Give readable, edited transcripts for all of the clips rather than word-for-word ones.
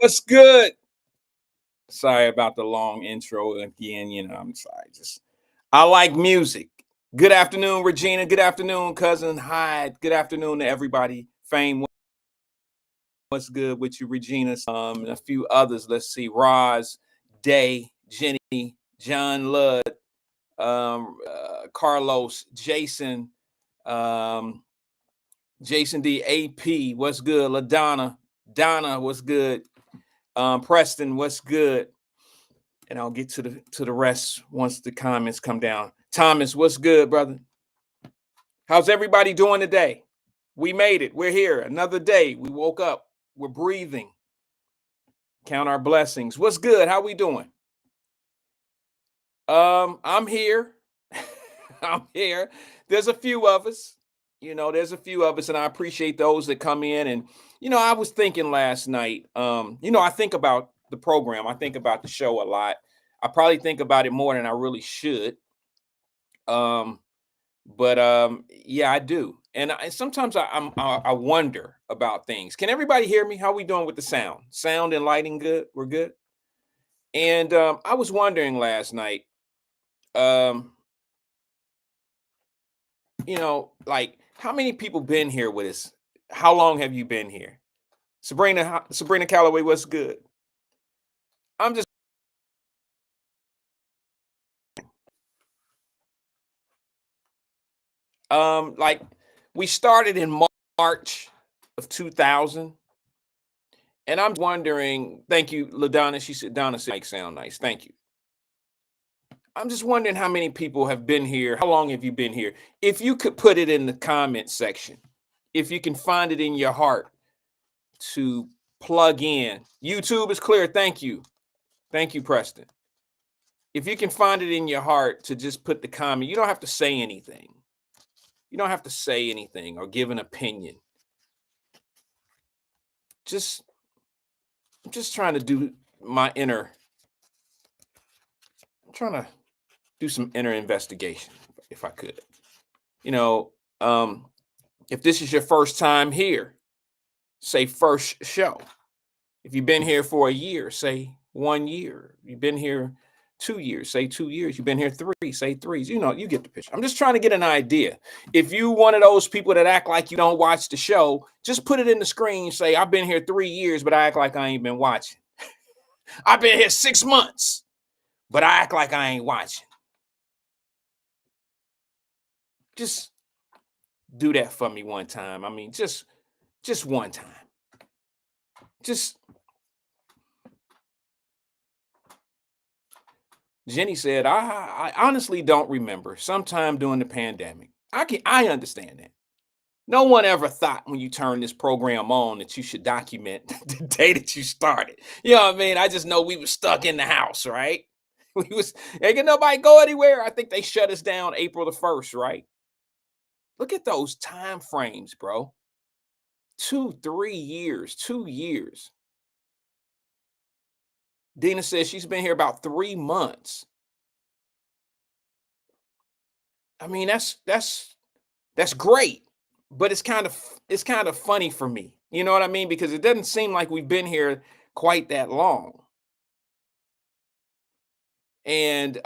What's good? Sorry about the long intro again. I'm sorry. I like music. Good afternoon, Regina. Good afternoon, cousin Hyde. Good afternoon to everybody. Fame, what's good with you, Regina? And a few others. Let's see. Roz, Day, Jenny, John Ludd, Carlos, Jason, um, Jason D, AP, what's good? LaDonna, Donna, what's good? Preston, what's good? And I'll get to the rest once the comments come down. Thomas, what's good, brother? How's everybody doing today? We made it. We're here. Another day. We woke up. We're breathing. Count our blessings. What's good? How we doing? I'm here. I'm here. There's a few of us. There's a few of us, and I appreciate those that come in. And I was thinking last night. I think about the program. I think about the show a lot. I probably think about it more than I really should. But yeah, I do. And sometimes I wonder about things. Can everybody hear me? How we doing with the sound? Sound and lighting good? We're good. And I was wondering last night. Like how many people been here with us? How long have you been here? Sabrina Calloway, what's good? I'm just like we started in March of 2000. And I'm wondering, thank you, LaDonna. She said, Donna said, sound nice. Thank you. I'm just wondering how many people have been here. How long have you been here? If you could put it in the comment section, if you can find it in your heart to plug in. YouTube is clear. Thank you. Thank you, Preston. If you can find it in your heart to just put the comment, you don't have to say anything. You don't have to say anything or give an opinion. I'm just trying to do my inner. I'm trying to do some inner investigation, if I could. If this is your first time here, say first show. If you've been here for a year, say 1 year. You've been here 2 years, say 2 years. You've been here 3, say 3. You get the picture. I'm just trying to get an idea. If you one of those people that act like you don't watch the show, just put it in the screen. Say, I've been here 3 years, but I act like I ain't been watching. I've been here 6 months, but I act like I ain't watching. Just do that for me one time. I mean, just one time. Jenny said, I honestly don't remember. Sometime during the pandemic. I understand that. No one ever thought when you turn this program on that you should document the day that you started. You know what I mean? I just know we were stuck in the house, right? Ain't nobody go anywhere. I think they shut us down April the 1st, right? Look at those time frames, bro. 2 years. Dina says she's been here about 3 months. I mean, that's great, but it's kind of funny for me. You know what I mean? Because it doesn't seem like we've been here quite that long. And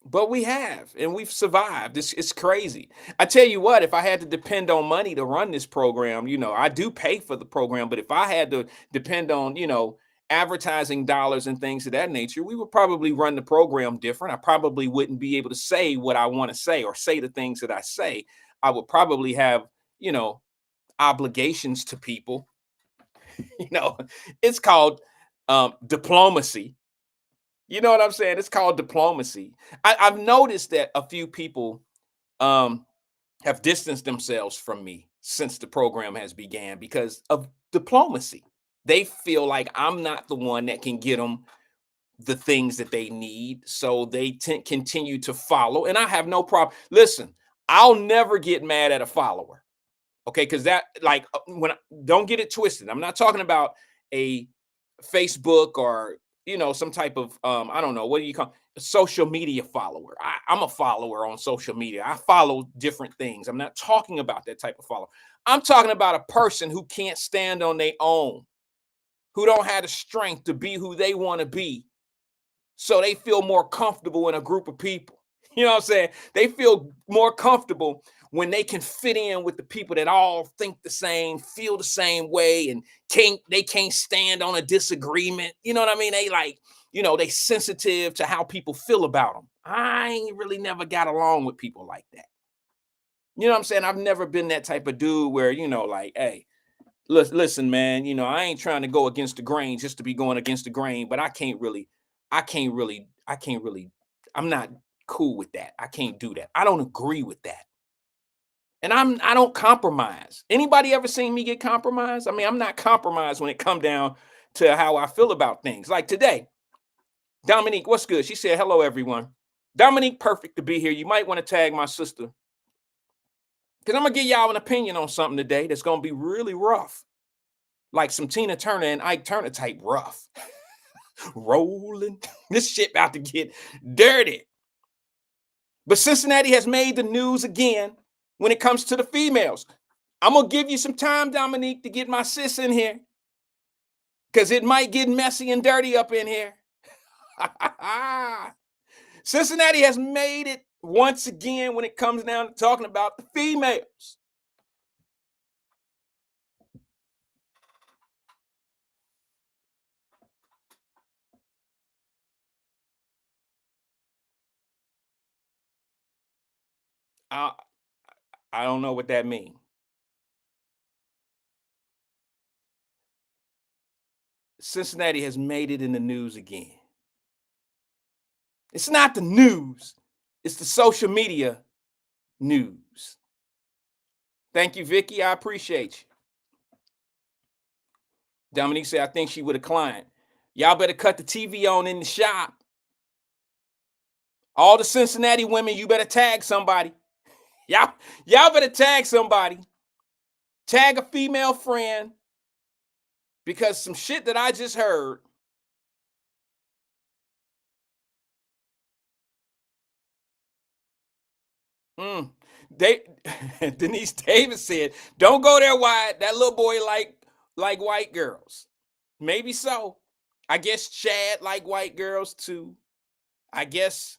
but we have, and we've survived. It's crazy. I tell you what, if I had to depend on money to run this program, I do pay for the program, but if I had to depend on, advertising dollars and things of that nature, we would probably run the program different. I probably wouldn't be able to say what I want to say or say the things that I say. I would probably have, obligations to people. It's called diplomacy. You know what I'm saying? It's called diplomacy. I've noticed that a few people have distanced themselves from me since the program has began because of diplomacy. They feel like I'm not the one that can get them the things that they need. So they continue to follow. And I have no problem. Listen, I'll never get mad at a follower. Okay. Because don't get it twisted. I'm not talking about a Facebook or, some type of, I don't know, what do you call a social media follower? I'm a follower on social media. I follow different things. I'm not talking about that type of follower. I'm talking about a person who can't stand on their own. who don't have the strength to be who they want to be. So they feel more comfortable in a group of people. You know what I'm saying? They feel more comfortable when they can fit in with the people that all think the same, feel the same way, and can't stand on a disagreement. You know what I mean? They like, they sensitive to how people feel about them. I ain't really never got along with people like that. You know what I'm saying? I've never been that type of dude where, like, hey, listen, man, I ain't trying to go against the grain just to be going against the grain, but I can't really, I'm not cool with that. I can't do that. I don't agree with that. And I don't compromise. Anybody ever seen me get compromised? I mean, I'm not compromised when it come down to how I feel about things. Like today, Dominique, what's good? She said, hello, everyone. Dominique, perfect to be here. You might want to tag my sister, because I'm going to give y'all an opinion on something today that's going to be really rough. Like some Tina Turner and Ike Turner type rough. Rolling. This shit about to get dirty. But Cincinnati has made the news again when it comes to the females. I'm going to give you some time, Dominique, to get my sis in here, because it might get messy and dirty up in here. Cincinnati has made it once again when it comes down to talking about the females. I don't know what that means. Cincinnati has made it in the news again. It's not the news. It's the social media news. Thank you, Vicky. I appreciate you. Dominique said, I think she with a client. Y'all better cut the TV on in the shop. All the Cincinnati women, you better tag somebody. Y'all better tag somebody. Tag a female friend, because some shit that I just heard. Denise Davis said, don't go there, Wyatt. That little boy like white girls. Maybe so. I guess Chad like white girls too. I guess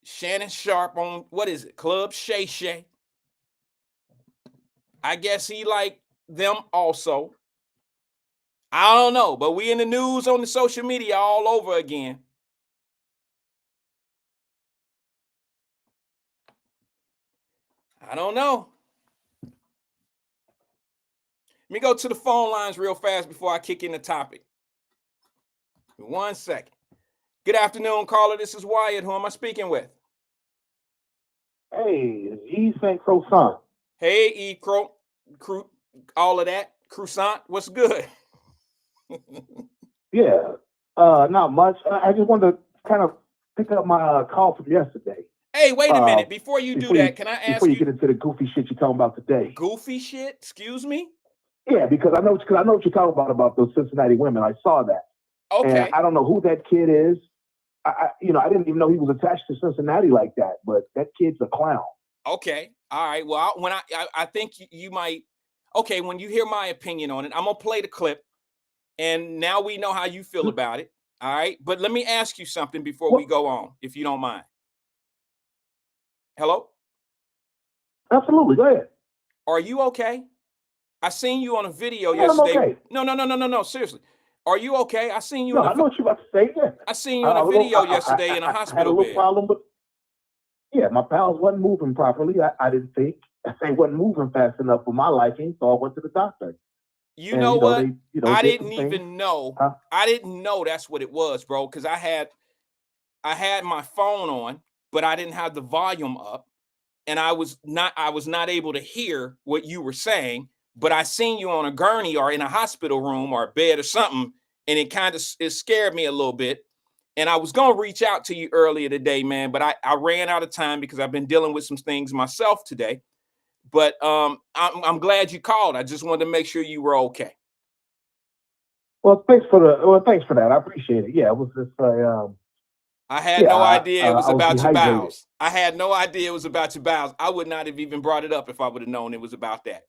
Shannon Sharp on, what is it, Club Shay Shay. I guess he like them also. I don't know, but we in the news on the social media all over again. I don't know. Let me go to the phone lines real fast before I kick in the topic. 1 second. Good afternoon, caller. This is Wyatt. Who am I speaking with? Hey, Yves St. Croissant. Hey, E. All of that. Croissant. What's good? Yeah, not much. I just wanted to kind of pick up my call from yesterday. Hey, wait a minute. Before you do that, can I ask you? Before you get into the goofy shit you're talking about today. Goofy shit? Excuse me? Yeah, because I know what you're talking about those Cincinnati women. I saw that. Okay. And I don't know who that kid is. I didn't even know he was attached to Cincinnati like that, but that kid's a clown. Okay. All right. Well, when I think you might. Okay, when you hear my opinion on it, I'm gonna play the clip, and now we know how you feel about it. All right. But let me ask you something before we go on, if you don't mind. Hello? Absolutely. Go ahead. Are you okay? I seen you on a video yesterday. I'm okay. No. Seriously. Are you okay? I seen you. No, I know what you're about to say. Yeah. I seen you in a video yesterday in a hospital I had a little bed. problem, but yeah, my pals wasn't moving properly. I didn't think they wasn't moving fast enough for my liking, so I went to the doctor. You know what? I didn't even know. Huh? I didn't know that's what it was, bro. Because I had my phone on, but I didn't have the volume up, and I was not able to hear what you were saying. But I seen you on a gurney or in a hospital room or a bed or something, and it scared me a little bit. And I was gonna reach out to you earlier today, man, but I ran out of time because I've been dealing with some things myself today. But I'm glad you called. I just wanted to make sure you were okay. Well, thanks for that. I appreciate it. Yeah, it was just I had no idea it was about your bowels. I had no idea it was about your bowels. I would not have even brought it up if I would have known it was about that.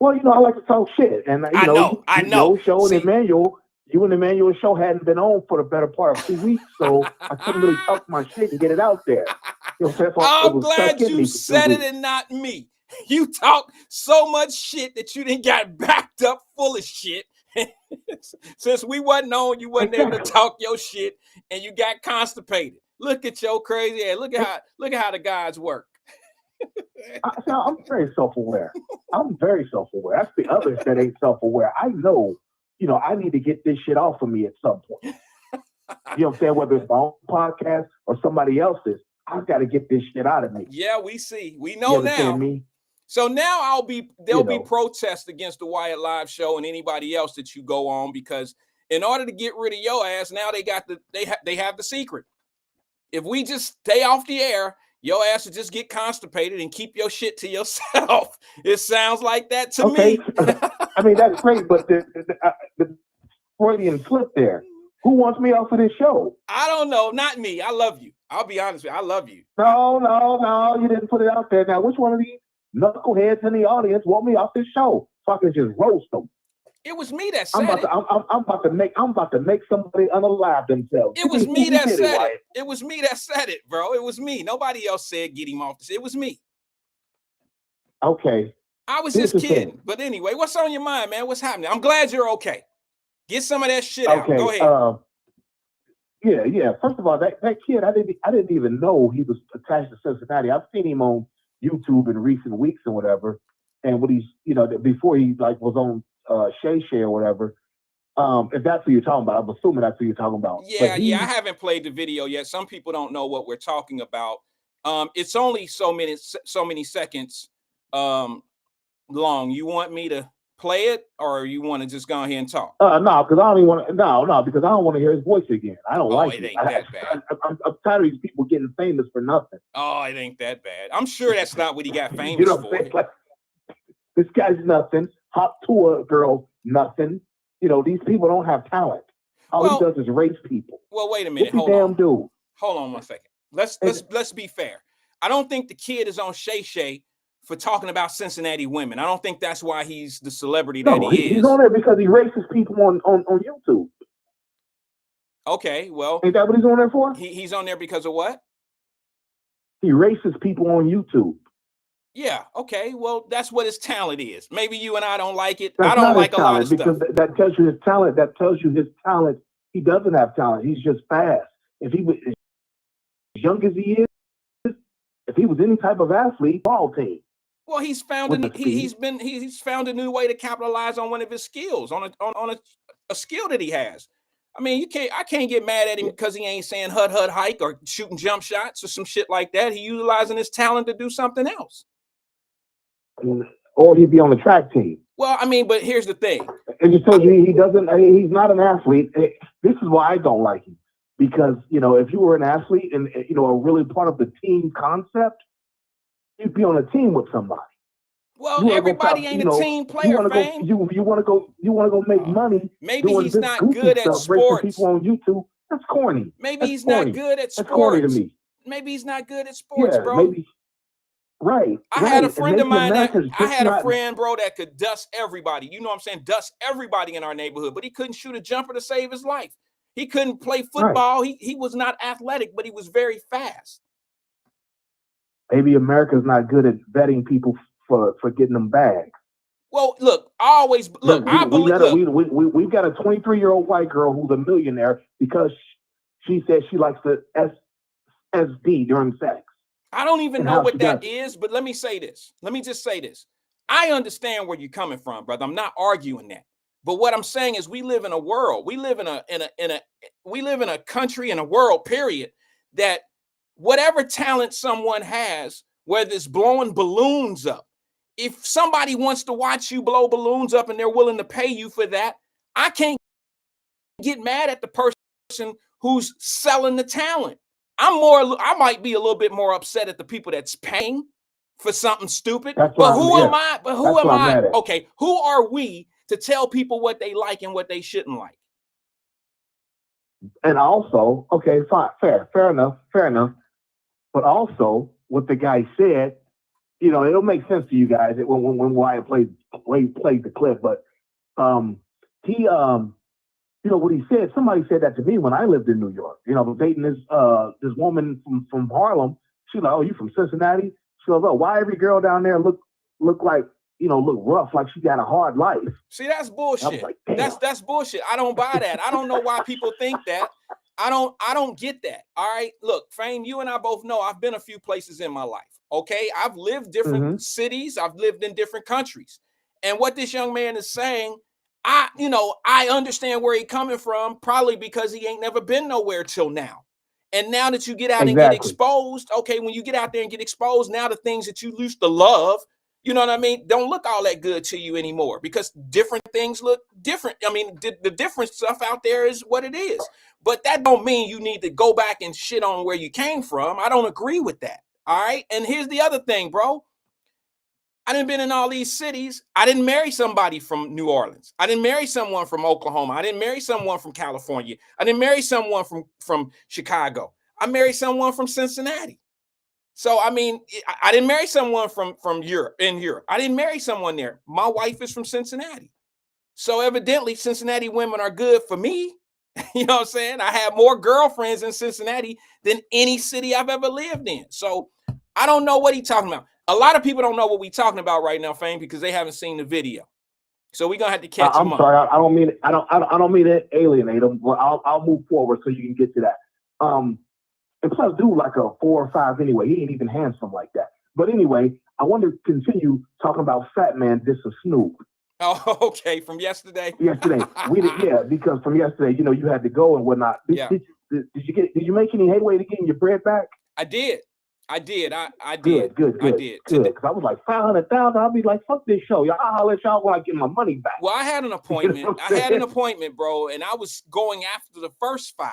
Well, I like to talk shit, and I know. your show and See, Emmanuel, you and Emmanuel's show hadn't been on for the better part of 2 weeks, so I couldn't really talk my shit and get it out there. So it I'm was stuck glad in you me for two said it weeks. and not me. You talk so much shit that you didn't got backed up full of shit. Since we wasn't on, you wasn't able to Exactly. talk your shit, and you got constipated. Look at your crazy ass. Look at how the guys work. I'm very self-aware. I'm very self-aware. That's the others that ain't self-aware. I know, I need to get this shit off of me at some point. You know what I'm saying? Whether it's my own podcast or somebody else's, I've got to get this shit out of me. Yeah, we see. We You know understand now. me? So now there'll be You know. protests against the Wyatt Live show and anybody else that you go on, because in order to get rid of your ass, now they have the secret. If we just stay off the air, your ass will just get constipated and keep your shit to yourself. It sounds like that to Okay. me. I mean, that's great, but the Freudian slip there. Who wants me off of this show? I don't know. Not me. I love you. I'll be honest with you. I love you. No. You didn't put it out there. Now, which one of these knuckleheads in the audience want me off this show so I can just roast them? It was me that said it. I'm about to make somebody unalive themselves. It was me that said it. It was me that said it, bro. It was me. Nobody else said get him off this. It was me. Okay. I was just kidding. But anyway, what's on your mind, man? What's happening? I'm glad you're okay. Get some of that shit out. Go ahead. Yeah. First of all, that kid, I didn't even know he was attached to Cincinnati. I've seen him on YouTube in recent weeks and whatever. And what he's, before he was on Shay or whatever. If that's what you're talking about, I'm assuming that's what you're talking about. Yeah. I haven't played the video yet. Some people don't know what we're talking about. It's only so many seconds long. You want me to play it, or you want to just go ahead and talk? No, because I don't even want to. No, because I don't want to hear his voice again. I don't like it. It ain't that bad. I'm tired of these people getting famous for nothing. Oh, it ain't that bad. I'm sure that's not what he got famous for. Like, this guy's nothing. Hot tour girl, nothing. These people don't have talent. All he does is race people. Well, wait a minute. Hold on. Dude. Hold on 1 second. Let's be fair. I don't think the kid is on Shay for talking about Cincinnati women. I don't think that's why he's the celebrity that he is. He's on there because he races people on YouTube. Okay, well, ain't that what he's on there for? He's on there because of what? He races people on YouTube. Yeah, okay. Well, that's what his talent is. Maybe you and I don't like it. That's I don't like a lot of because stuff. That tells you his talent. That tells you his talent. He doesn't have talent. He's just fast. If he was as young as he is, if he was any type of athlete, ball team. Well, he's found he's found a new way to capitalize on one of his skills, on a skill that he has. I mean, I can't get mad at him because he ain't saying hut hike or shooting jump shots or some shit like that. He utilizing his talent to do something else. Or he'd be on the track team. Well, I mean, but here's the thing. It just tells you he's not an athlete. This is why I don't like him. Because, if you were an athlete and, a really part of the team concept, you'd be on a team with somebody. Well, everybody ain't a team player, fam. You want to go make money. Maybe he's not good at sports. People on YouTube. That's corny. Maybe he's not good at sports. That's corny to me. Maybe he's not good at sports, bro. Maybe. Right. I had a friend of mine bro, that could dust everybody. You know what I'm saying? Dust everybody in our neighborhood, but he couldn't shoot a jumper to save his life. He couldn't play football. Right. He was not athletic, but he was very fast. Maybe America's not good at vetting people for getting them bags. Well, look, we've got a 23-year-old white girl who's a millionaire because she said she likes the SD during sex. I don't even know what that is, but let me say this. Let me just say this. I understand where you're coming from, brother. I'm not arguing that. But what I'm saying is we live in a world. We live in a country, in a world, period, that whatever talent someone has, whether it's blowing balloons up, if somebody wants to watch you blow balloons up and they're willing to pay you for that, I can't get mad at the person who's selling the talent. I might be a little bit more upset at the people that's paying for something stupid. But who am I? Okay, who are we to tell people what they like and what they shouldn't like? And also, okay, fine, fair enough. But also, what the guy said, it'll make sense to you guys when Wyatt played played the clip, but he what he said. Somebody said that to me when I lived in New York. Dating this woman from Harlem. She's like, "Oh, you from Cincinnati?" She goes, "Oh, why every girl down there look like look rough, like she got a hard life?" See, that's bullshit. Like, that's bullshit. I don't buy that. I don't know why people think that. I don't get that. All right. Look, Fame, you and I both know I've been a few places in my life. Okay. I've lived different cities. I've lived in different countries. And what this young man is saying, I understand where he's coming from, probably because he ain't never been nowhere till now. And now that you get out and get exposed, okay, when you get out there and get exposed, now the things that you used to love, you know what I mean, don't look all that good to you anymore, because different things look different. I mean, the different stuff out there is what it is. But that don't mean you need to go back and shit on where you came from. I don't agree with that. All right. And here's the other thing, bro. I done been in all these cities. I didn't marry somebody from New Orleans. I didn't marry someone from Oklahoma. I didn't marry someone from California. I didn't marry someone from Chicago. I married someone from Cincinnati. So, I mean, I didn't marry someone from Europe. I didn't marry someone there. My wife is from Cincinnati. So evidently, Cincinnati women are good for me. You know what I'm saying? I have more girlfriends in Cincinnati than any city I've ever lived in. So I don't know what he's talking about. A lot of people don't know what we're talking about right now, Fame, because they haven't seen the video. So we're gonna have to catch them up. I'm sorry, I don't mean it. I don't mean to alienate them. But I'll move forward so you can get to that. And plus, dude, like a 4 or 5 anyway. He ain't even handsome like that. But anyway, I want to continue talking about Fat Man dissing Snoop. Oh, okay. From yesterday. Yesterday, because from yesterday, you had to go and whatnot. Did you make any headway to getting your bread back? I did. I did. Good. I did. Because I was like 500,000. I'll be like, fuck this show. I'll let y'all when I get my money back. Well, I had an appointment. I had an appointment, bro, and I was going after the first 5.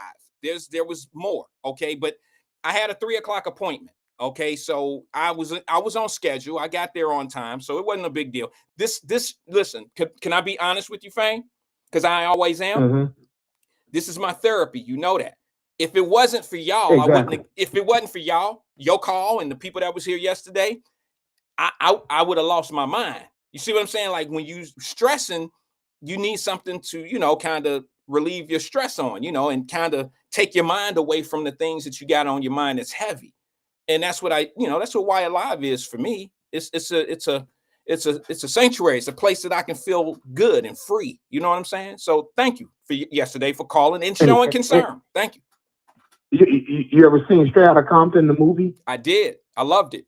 There was more, okay, but I had a 3:00 appointment. Okay, so I was on schedule. I got there on time, so it wasn't a big deal. Listen, can I be honest with you, Fame? Because I always am. Mm-hmm. This is my therapy. You know that. If it wasn't for y'all, I wouldn't. If it wasn't for y'all, your call and the people that was here yesterday, I would have lost my mind. You see what I'm saying? Like when you stressing, you need something to kind of relieve your stress on, and kind of take your mind away from the things that you got on your mind that's heavy. And that's what that's what Wyatt Live is for me. It's a sanctuary. It's a place that I can feel good and free. You know what I'm saying? So thank you for yesterday for calling and showing concern. Thank you. You ever seen Straight Outta Compton, the movie? I did. I loved it.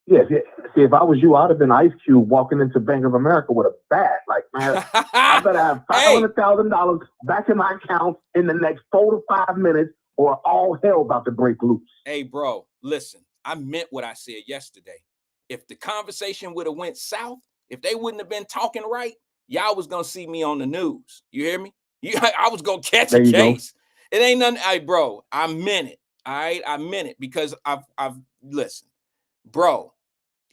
Yes. See, if I was you, I'd have been Ice Cube walking into Bank of America with a bat. Like, man, I better have $500,000 back in my account in the next 4 to 5 minutes, or all hell about to break loose. Hey, bro, listen, I meant what I said yesterday. If the conversation would have went south, if they wouldn't have been talking right, y'all was gonna see me on the news. You hear me? I was gonna catch a case. It ain't nothing. Hey, bro, I meant it. All right, I meant it because I've listened, bro.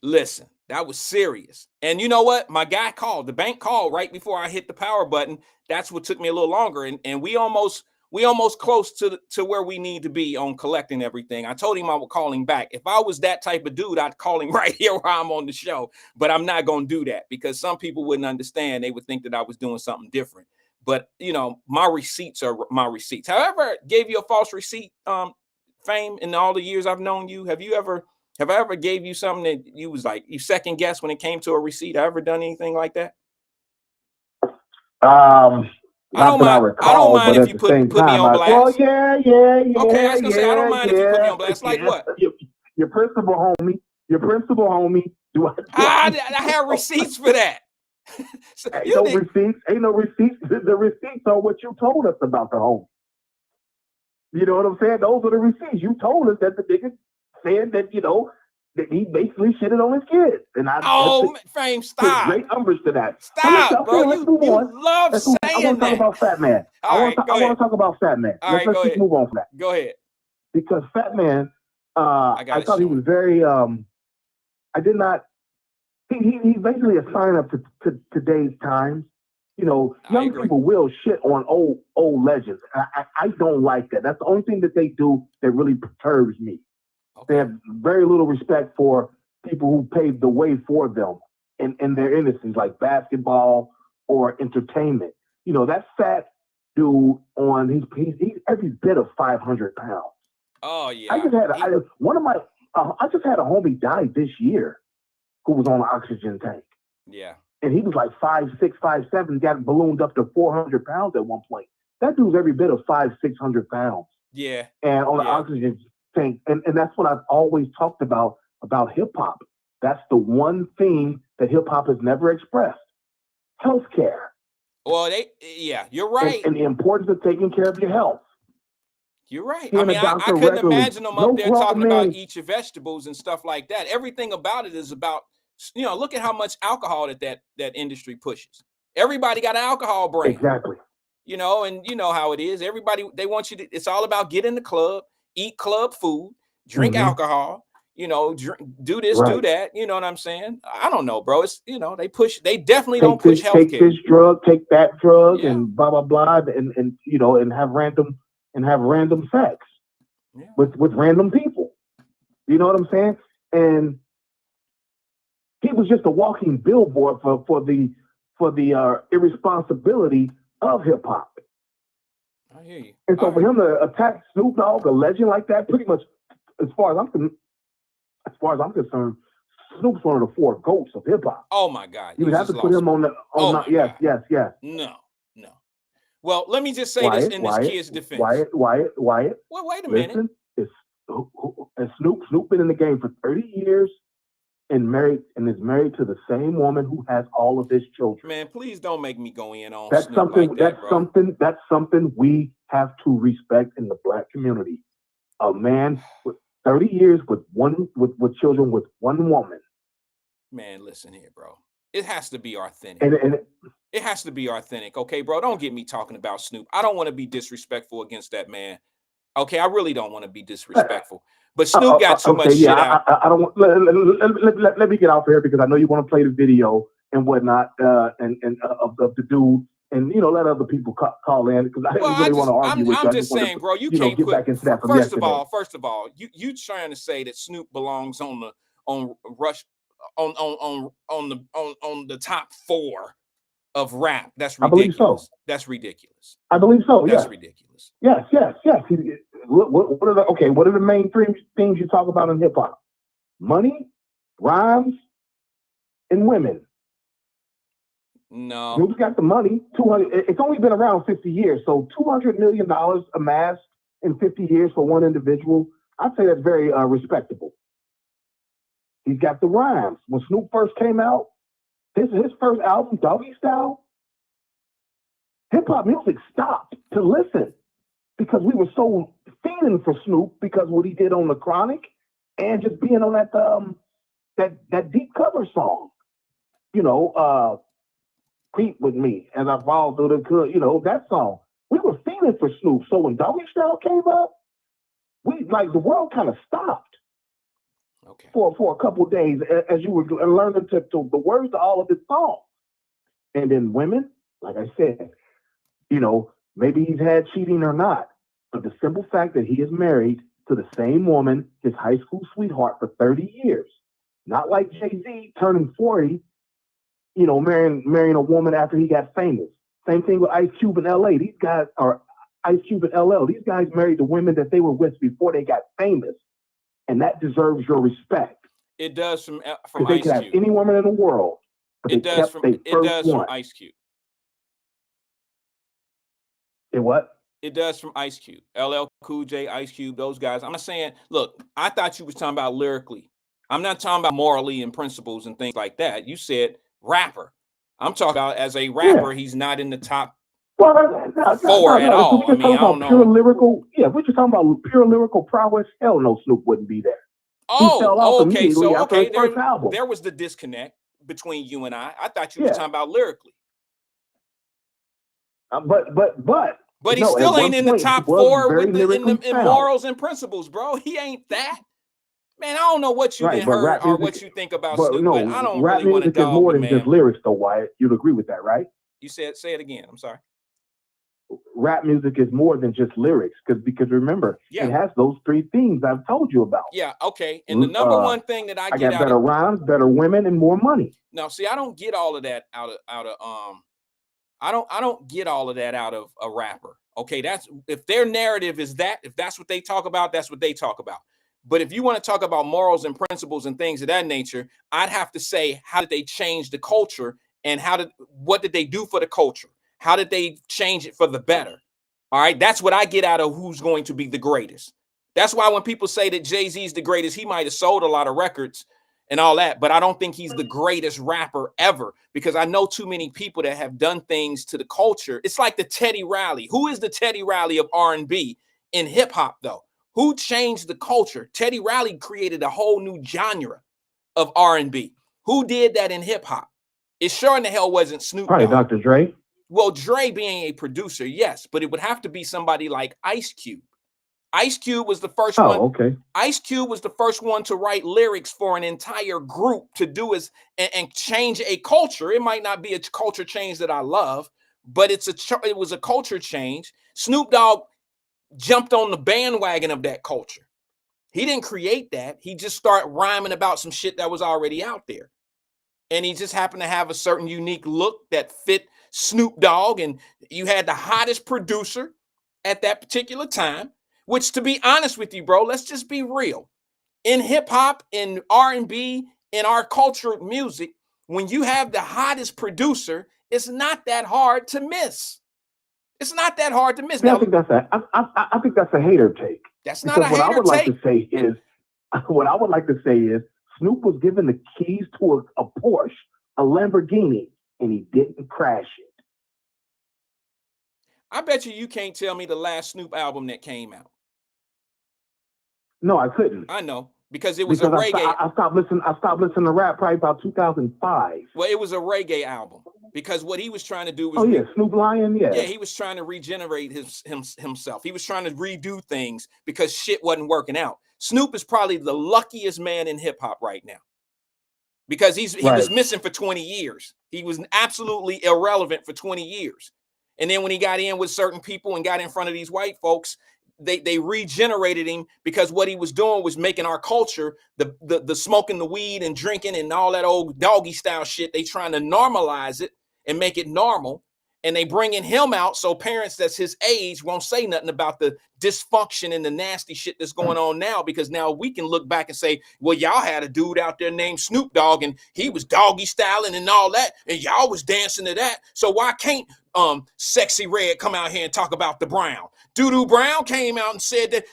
Listen, that was serious. And you know what? My guy called. The bank called right before I hit the power button. That's what took me a little longer. And we almost close to where we need to be on collecting everything. I told him I would call him back. If I was that type of dude, I'd call him right here while I'm on the show. But I'm not going to do that because some people wouldn't understand. They would think that I was doing something different. But, my receipts are my receipts. However, gave you a false receipt, Fame, in all the years I've known you? Have I ever gave you something that you was like, you second guess when it came to a receipt? I ever done anything like that? I don't mind if you put me on blast. Well, yeah. Okay, I was gonna say I don't mind if you put me on blast. Like what? Your principal homie. I have receipts for that. So ain't no receipts. The receipts are what you told us about the homie. You know what I'm saying? Those are the receipts. You told us that the nigga said that that he basically shitted on his kids. And Fame, stop. Great umbrage to that. Stop, bro. Let's move on. Love saying that. I want to talk about Fat Man. I want to talk about Fat Man. Let's just move on from that. Go ahead. Because Fat Man, I thought he was very. I did not. He's basically a sign up to today's times. Young people will shit on old legends. I don't like that. That's the only thing that they do that really perturbs me. Okay. They have very little respect for people who paved the way for them. in their industries like basketball or entertainment. You know, that fat dude on he's every bit of 500 pounds. Oh I yeah. just had I just had a homie die this year who was on an oxygen tank, Yeah. and he was like 5'6", 5'7", got ballooned up to 400 pounds at one point. That dude's every bit of 500-600 pounds, Yeah. and on an Yeah. oxygen tank, and that's what I've always talked about hip hop. That's the one thing that hip hop has never expressed: healthcare. Well, you're right. And the importance of taking care of your health. You're right. I Seeing mean, a I doctor couldn't regularly. imagine them No up there grown talking about man. eat your vegetables and stuff like that. Everything about it is about, look at how much alcohol that industry pushes. Everybody got an alcohol brand. Exactly. And you know how it is. Everybody, they want you to, it's all about get in the club, eat club food, drink alcohol, do this, do that. You know what I'm saying? I don't know, bro. It's, they definitely don't push healthcare. Take this drug, take that drug, Yeah. and blah blah blah, and have random sex with random people. You know what I'm saying? And he was just a walking billboard for the irresponsibility of hip hop. I hear you. And so for him to attack Snoop Dogg, a legend like that, pretty much, as far as I'm concerned, Snoop's one of the four goats of hip hop. Oh my God! You would have to put him on the. Yes. No. Well, let me just say Wyatt, this in this kid's defense. Wyatt. Well, wait a minute. Snoop been in the game for 30 years and is married to the same woman who has all of his children. Man, please don't make me go in on that's Snoop something. like that, that's something we have to respect in the Black community. A man with 30 years with children with one woman. Man, listen here, bro. It has to be authentic. And it has to be authentic, okay, bro? Don't get me talking about Snoop. I don't want to be disrespectful against that man. Okay, I really don't want to be disrespectful. But Snoop got too much shit out. I don't want. Let me get off here because I know you want to play the video and whatnot, and of the dude, and let other people call in because I really want to argue with you. I'm just saying, bro, you can't get put. Back into that from First yesterday. of all, you trying to say that Snoop belongs on Rush on the top 4 of rap. That's ridiculous. I believe so. That's ridiculous. I believe so. That's ridiculous. Yes. What are the main 3 things you talk about in hip hop? Money, rhymes, and women. No. Snoop's got the money. 200. It's only been around 50 years, so $200 million amassed in 50 years for one individual. I'd say that's very respectable. He's got the rhymes. When Snoop first came out, his first album, Doggy Style, hip hop music stopped to listen because we were so fiending for Snoop because what he did on The Chronic and just being on that deep cover song, Creep With Me as I fall through the good, that song. We were fiending for Snoop. So when Doggy Style came up, the world kind of stopped. Okay. For a couple of days as you were learning to the words to all of his songs. And then women, like I said, maybe he's had cheating or not, but the simple fact that he is married to the same woman, his high school sweetheart, for 30 years. Not like Jay-Z turning 40, marrying a woman after he got famous. Same thing with Ice Cube in LA. These guys are Ice Cube and LL. These guys married the women that they were with before they got famous. And that deserves your respect. It does from they Ice could have Cube. any woman in the world, but it does from Ice Cube. It what? It does from Ice Cube. LL Cool J, Ice Cube, those guys. I'm not saying, look, I thought you was talking about lyrically. I'm not talking about morally and principles and things like that. You said rapper. I'm talking about as a rapper, he's not in the top 4 at all. I mean, I don't know. Pure lyrical, if we're just talking about pure lyrical prowess, hell no, Snoop wouldn't be there. Okay. So, album. There was the disconnect between you and I. I thought you were talking about lyrically. But he still ain't in the top 4 with in morals and principles, bro. He ain't that. Man, I don't know what you heard or what you think about Snoop, but I don't really want to dog more the than man. just lyrics, though, Wyatt. You'd agree with that, right? You say it again. I'm sorry. rap music is more than just lyrics, because remember, Yeah. it has those three themes I've told you about. Yeah. Okay. And the number one thing that I get got out better of rhymes, better women, and more money. now, see, I don't get all of that out of I don't get all of that out of a rapper. Okay, that's if their narrative is that, if that's what they talk about, that's what they talk about. But if you want to talk about morals and principles and things of that nature, I'd have to say, how did they change the culture, and what did they do for the culture? How did they change it for the better? All right, that's what I get out of who's going to be the greatest. That's why when people say that Jay-Z is the greatest, he might have sold a lot of records and all that, but I don't think he's the greatest rapper ever, because I know too many people that have done things to the culture. It's like the Teddy Riley. Who is the Teddy Riley of R&B in hip hop though? Who changed the culture? Teddy Riley created a whole new genre of R&B. Who did that in hip hop? It sure in the hell wasn't Snoop Probably Dogg. Dr. Dre. Well, Dre being a producer, yes, but it would have to be somebody like Ice Cube. Ice Cube was the first one. Okay. Ice Cube was the first one to write lyrics for an entire group to do and change a culture. It might not be a culture change that I love, but it was a culture change. Snoop Dogg jumped on the bandwagon of that culture. He didn't create that. He just started rhyming about some shit that was already out there. And he just happened to have a certain unique look that fit Snoop Dogg. And you had the hottest producer at that particular time, which, to be honest with you, bro, let's just be real. In hip hop, in R&B, in our culture of music, when you have the hottest producer, it's not that hard to miss. It's not that hard to miss. Yeah, Now, I think that's a hater take. that's not a Because what I hater would like take. to say is, what I would like to say is, Snoop was given the keys to a Porsche, a Lamborghini, and he didn't crash it. I bet you can't tell me the last Snoop album that came out. No, I couldn't. I know, because it was a reggae. I stopped listening to rap probably about 2005. Well, it was a reggae album, because what he was trying to do was Snoop Lion, yeah, he was trying to regenerate himself. He was trying to redo things because shit wasn't working out. Snoop is probably the luckiest man in hip hop right now, because he was missing for 20 years. He was absolutely irrelevant for 20 years. And then when he got in with certain people and got in front of these white folks, they regenerated him, because what he was doing was making our culture, the smoking the weed and drinking and all that old doggy style shit. They trying to normalize it and make it normal. And they bringing him out so parents that's his age won't say nothing about the dysfunction and the nasty shit that's going on now, because now we can look back and say, well, y'all had a dude out there named Snoop Dogg and he was doggy styling and all that, and y'all was dancing to that. So why can't Sexy Red come out here and talk about the Brown? Doo-Doo Brown came out and said that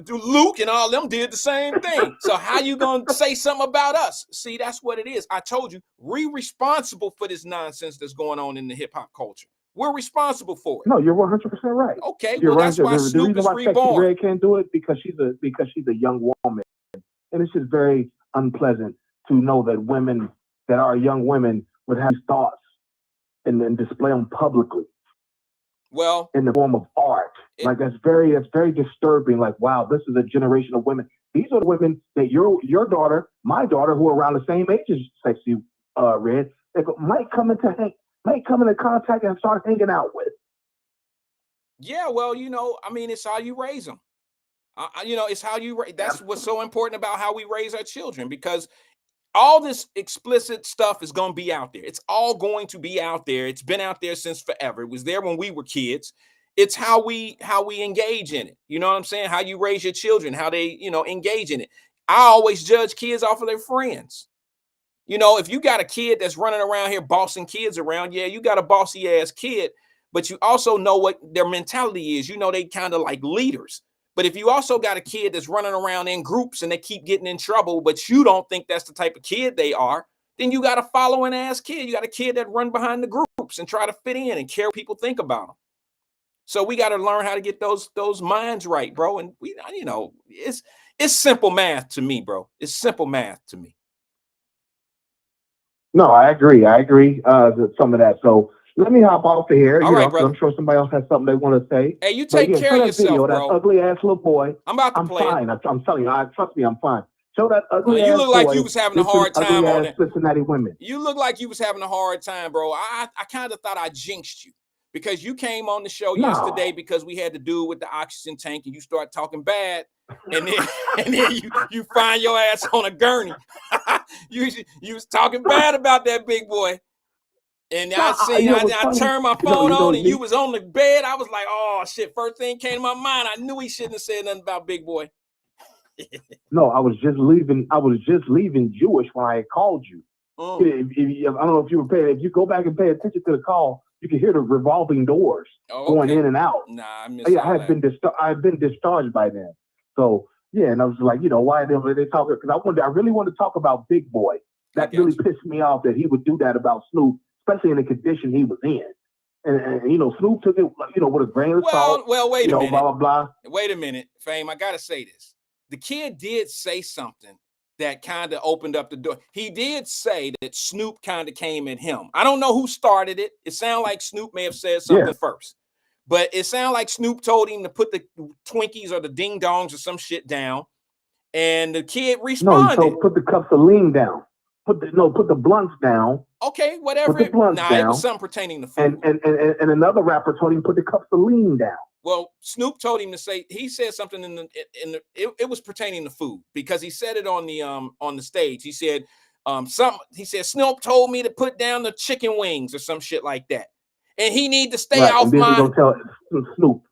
Luke and all them did the same thing. So how you gonna say something about us? See, that's what it is. I told you, we're responsible for this nonsense that's going on in the hip-hop culture. We're responsible for it. No, you're 100% right. Okay, you're well, right. that's why Snoop is Sexy reborn. Red can't do it, because she's a young woman, and it's just very unpleasant to know that women that are young women would have these thoughts and then display them publicly. Well, in the form of art, that's very disturbing. Like, wow, this is a generation of women. These are the women that your daughter, my daughter, who are around the same age as Sexy Red, might come into contact and start hanging out with. Yeah, well, I mean, it's how you raise them. It's how you raise. That's what's so important about how we raise our children, because all this explicit stuff is going to be out there. It's all going to be out there. It's been out there since forever. It was there when we were kids. It's how we engage in it. You know what I'm saying? How you raise your children, how they, engage in it. I always judge kids off of their friends. If you got a kid that's running around here bossing kids around, yeah, you got a bossy ass kid, but you also know what their mentality is. They kind of like leaders. But if you also got a kid that's running around in groups and they keep getting in trouble, but you don't think that's the type of kid they are, then you got a following ass kid. You got a kid that run behind the groups and try to fit in and care what people think about them. So we got to learn how to get those minds right, bro. And it's simple math to me, bro. It's simple math to me. No, I agree. Some of that. So let me hop off of here. All right, brother. I'm sure somebody else has something they want to say. Hey, you take care of yourself, bro. That ugly ass little boy. I'm about to play fine. it. I'm telling you. Trust me, I'm fine. Show that ugly ass boy. You look like you was having a hard time on it. Cincinnati women. You look like you was having a hard time, bro. I kind of thought I jinxed you, because you came on the show No. yesterday because we had to do with the oxygen tank, and you start talking bad, and then you find your ass on a gurney. you was talking bad about that big boy. And No, I turned my phone on and me. you was on the bed. I was like, oh shit. First thing came to my mind. I knew he shouldn't have said nothing about Big Boy. No, I was just leaving Jewish when I called you. I don't know if you were paying. If you go back and pay attention to the call, you can hear the revolving doors going in and out. Nah, I missed all that. I had been discharged by then. So yeah, and I was like, why they talk? Because I really wanted to talk about Big Boy. That really pissed me off that he would do that about Snoop, especially in the condition he was in. And Snoop took it, with a grain of salt. Well, wait a minute. Blah blah blah. Wait a minute, Fame. I gotta say this. The kid did say something that kind of opened up the door. He did say that Snoop kind of came at him. I don't know who started it. It sounded like Snoop may have said something first. But it sounded like Snoop told him to put the Twinkies or the Ding Dongs or some shit down. And the kid responded. No, put the cups of lean down. Put the blunts down. Okay, whatever. Put the blunts down. It was something pertaining to food. And another rapper told him to put the cups of lean down. Well, Snoop told him to say, he said something it was pertaining to food, because he said it on the stage. He said Snoop told me to put down the chicken wings or some shit like that. And he need to stay off and then my. Gonna tell Snoop,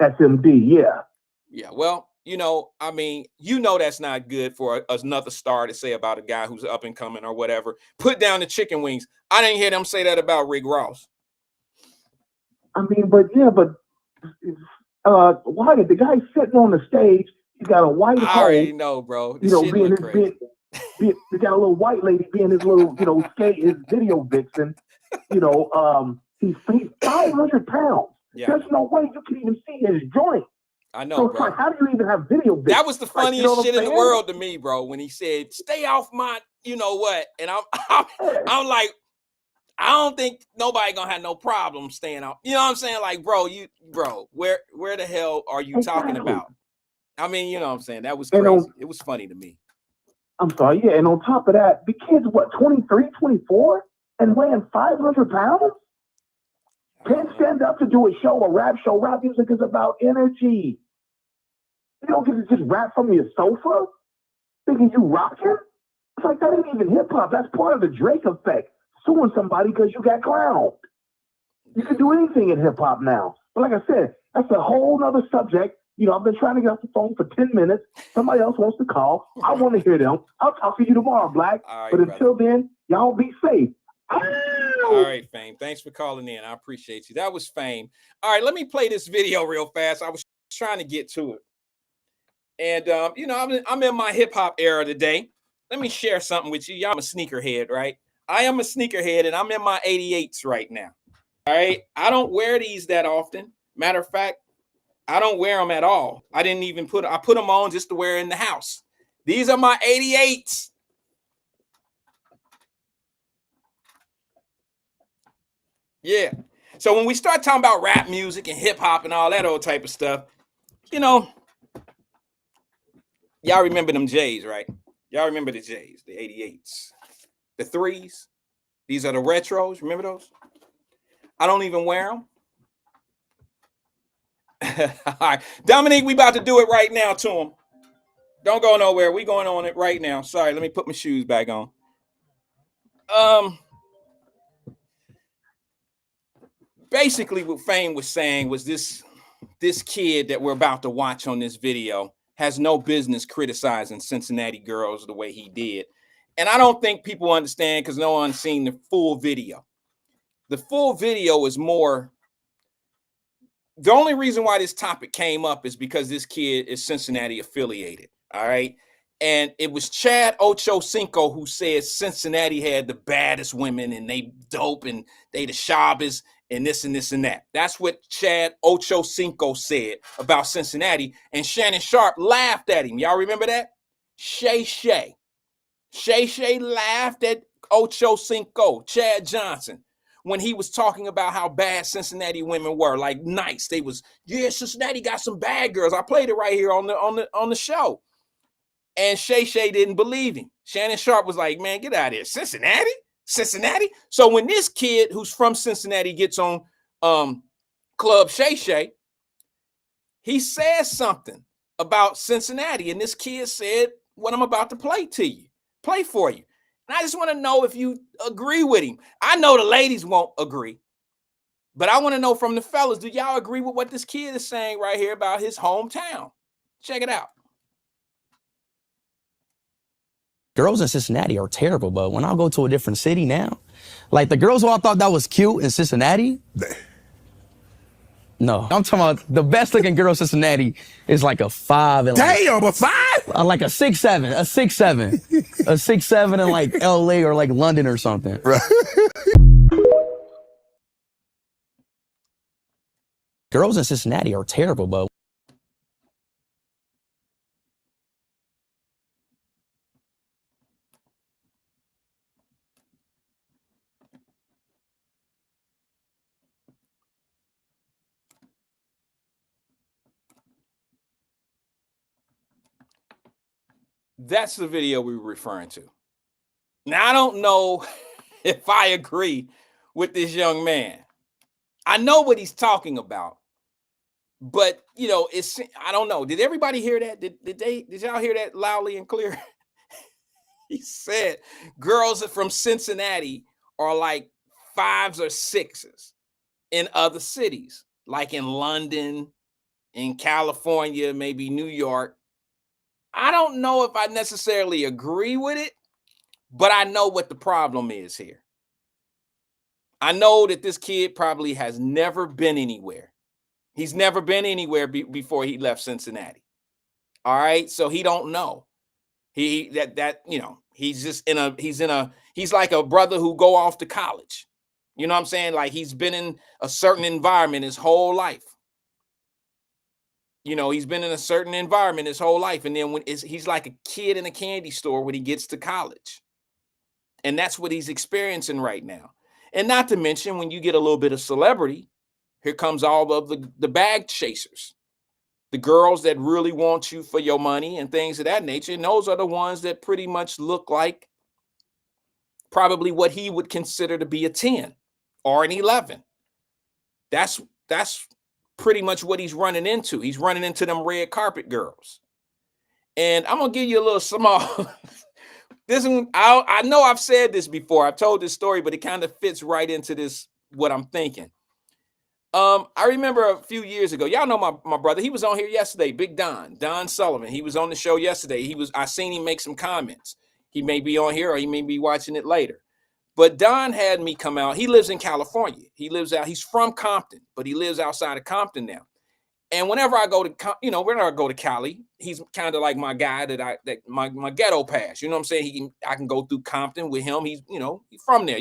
SMD, yeah. Yeah, well, that's not good for another star to say about a guy who's up and coming or whatever. Put down the chicken wings. I didn't hear them say that about Rick Ross. Wyatt, the guy sitting on the stage, he got a white I already know, bro. This shit look crazy. He got a little white lady being his little, his video vixen. He's 500 pounds. Yeah. There's no way you can even see his joint. I know, so bro. Like, how do you even have video vixen? That was the funniest shit in the world to me, bro, when he said, stay off my, you know what? And I'm like, I don't think nobody gonna have no problem staying out. You know what I'm saying? Like, bro, where the hell are you talking about? I mean, you know what I'm saying? That was crazy. It was funny to me. I'm sorry, yeah. And on top of that, the kid's 23, 24, and weighing 500 pounds? Can't stand up to do a show, a rap show. Rap music is about energy. You don't get to just rap from your sofa, thinking you rocking. It's like, that ain't even hip hop. That's part of the Drake effect. Suing somebody because you got clowned. You can do anything in hip hop now. But like I said, that's a whole nother subject. I've been trying to get off the phone for 10 minutes. Somebody else wants to call. I want to hear them. I'll talk to you tomorrow, Black. Right, but until then, y'all be safe. All right, Fame. Thanks for calling in. I appreciate you. That was Fame. All right, let me play this video real fast. I was trying to get to it. And, I'm in my hip hop era today. Let me share something with you. Y'all, I'm a sneakerhead, right? I am a sneakerhead, and I'm in my 88s right now. All right. I don't wear these that often. Matter of fact, I don't wear them at all. I put them on just to wear in the house. These are my 88s. Yeah. So when we start talking about rap music and hip hop and all that old type of stuff, y'all remember them J's, right? Y'all remember the J's, the 88s. The 3s, these are the retros. Remember those? I don't even wear them. All right, Dominique, we about to do it right now to him. Don't go nowhere. We going on it right now. Sorry, let me put my shoes back on. Basically, what Fame was saying was this kid that we're about to watch on this video has no business criticizing Cincinnati girls the way he did. And I don't think people understand because no one's seen the full video. The full video is more. The only reason why this topic came up is because this kid is Cincinnati affiliated. All right. And it was Chad Ochocinco who said Cincinnati had the baddest women and they dope and they the sharpest and this and this and that. That's what Chad Ochocinco said about Cincinnati. And Shannon Sharp laughed at him. Y'all remember that? Shay laughed at Ochocinco, Chad Johnson, when he was talking about how bad Cincinnati women were, like nice. They was, Cincinnati got some bad girls. I played it right here on the show. And Shay didn't believe him. Shannon Sharp was like, man, get out of here. Cincinnati? So when this kid who's from Cincinnati gets on Club Shay Shay, he says something about Cincinnati, and this kid said what I'm about to play for you. And I just want to know if you agree with him. I know the ladies won't agree, but I want to know from the fellas, do y'all agree with what this kid is saying right here about his hometown? Check it out. Girls in Cincinnati are terrible, but when I go to a different city now, like the girls who I thought that was cute in Cincinnati, no. I'm talking about the best looking girl in Cincinnati is like a 5. And Damn, a 5? like a 6'7", a 6'7", a 6'7" in like LA or like London or something. Right. Girls in Cincinnati are terrible, but That's the video we were referring to. Now, I don't know if I agree with this young man. I know what he's talking about, but you know, I don't know. Did everybody hear that? Did y'all hear that loudly and clear? He said girls from Cincinnati are like 5s or 6s in other cities, like in London, in California, maybe New York. I don't know if I necessarily agree with it, but I know what the problem is here. I know that this kid probably has never been anywhere. He's never been anywhere before he left Cincinnati. All right, so he don't know. He's like a brother who go off to college. You know what I'm saying? Like he's been in a certain environment his whole life. You know, he's been in a certain environment his whole life. And then he's like a kid in a candy store when he gets to college. And that's what he's experiencing right now. And not to mention, when you get a little bit of celebrity, here comes all of the bag chasers, the girls that really want you for your money and things of that nature. And those are the ones that pretty much look like probably what he would consider to be a 10 or an 11. That's pretty much what he's running into. He's running into them red carpet girls. And I'm going to give you a little small... This one, I know I've said this before. I've told this story, but it kind of fits right into this, what I'm thinking. I remember a few years ago, y'all know my brother, he was on here yesterday, Big Don Sullivan. He was on the show yesterday. I seen him make some comments. He may be on here or he may be watching it later. But Don had me come out. He lives in California. He's from Compton, but he lives outside of Compton now. And whenever I go to Cali, he's kind of like my guy that my ghetto pass. You know what I'm saying? I can go through Compton with him. He's from there,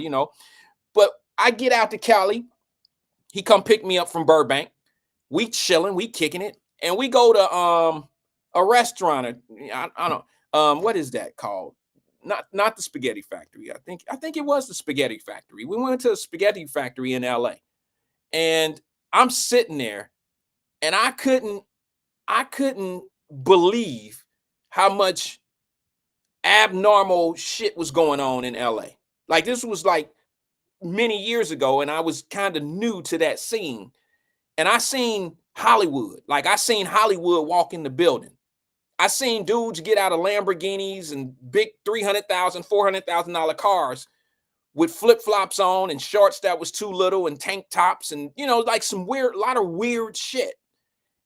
But I get out to Cali. He come pick me up from Burbank. We chilling, we kicking it, and we go to a restaurant. I don't what is that called? Not the Spaghetti Factory. I think it was the Spaghetti Factory. We went to a Spaghetti Factory in LA, and I'm sitting there. And I couldn't believe how much abnormal shit was going on in LA. Like this was like many years ago, and I was kind of new to that scene. And I seen Hollywood. Like I seen Hollywood walk in the building. I seen dudes get out of Lamborghinis and big $300,000, $400,000 cars with flip-flops on and shorts that was too little and tank tops and like a lot of weird shit.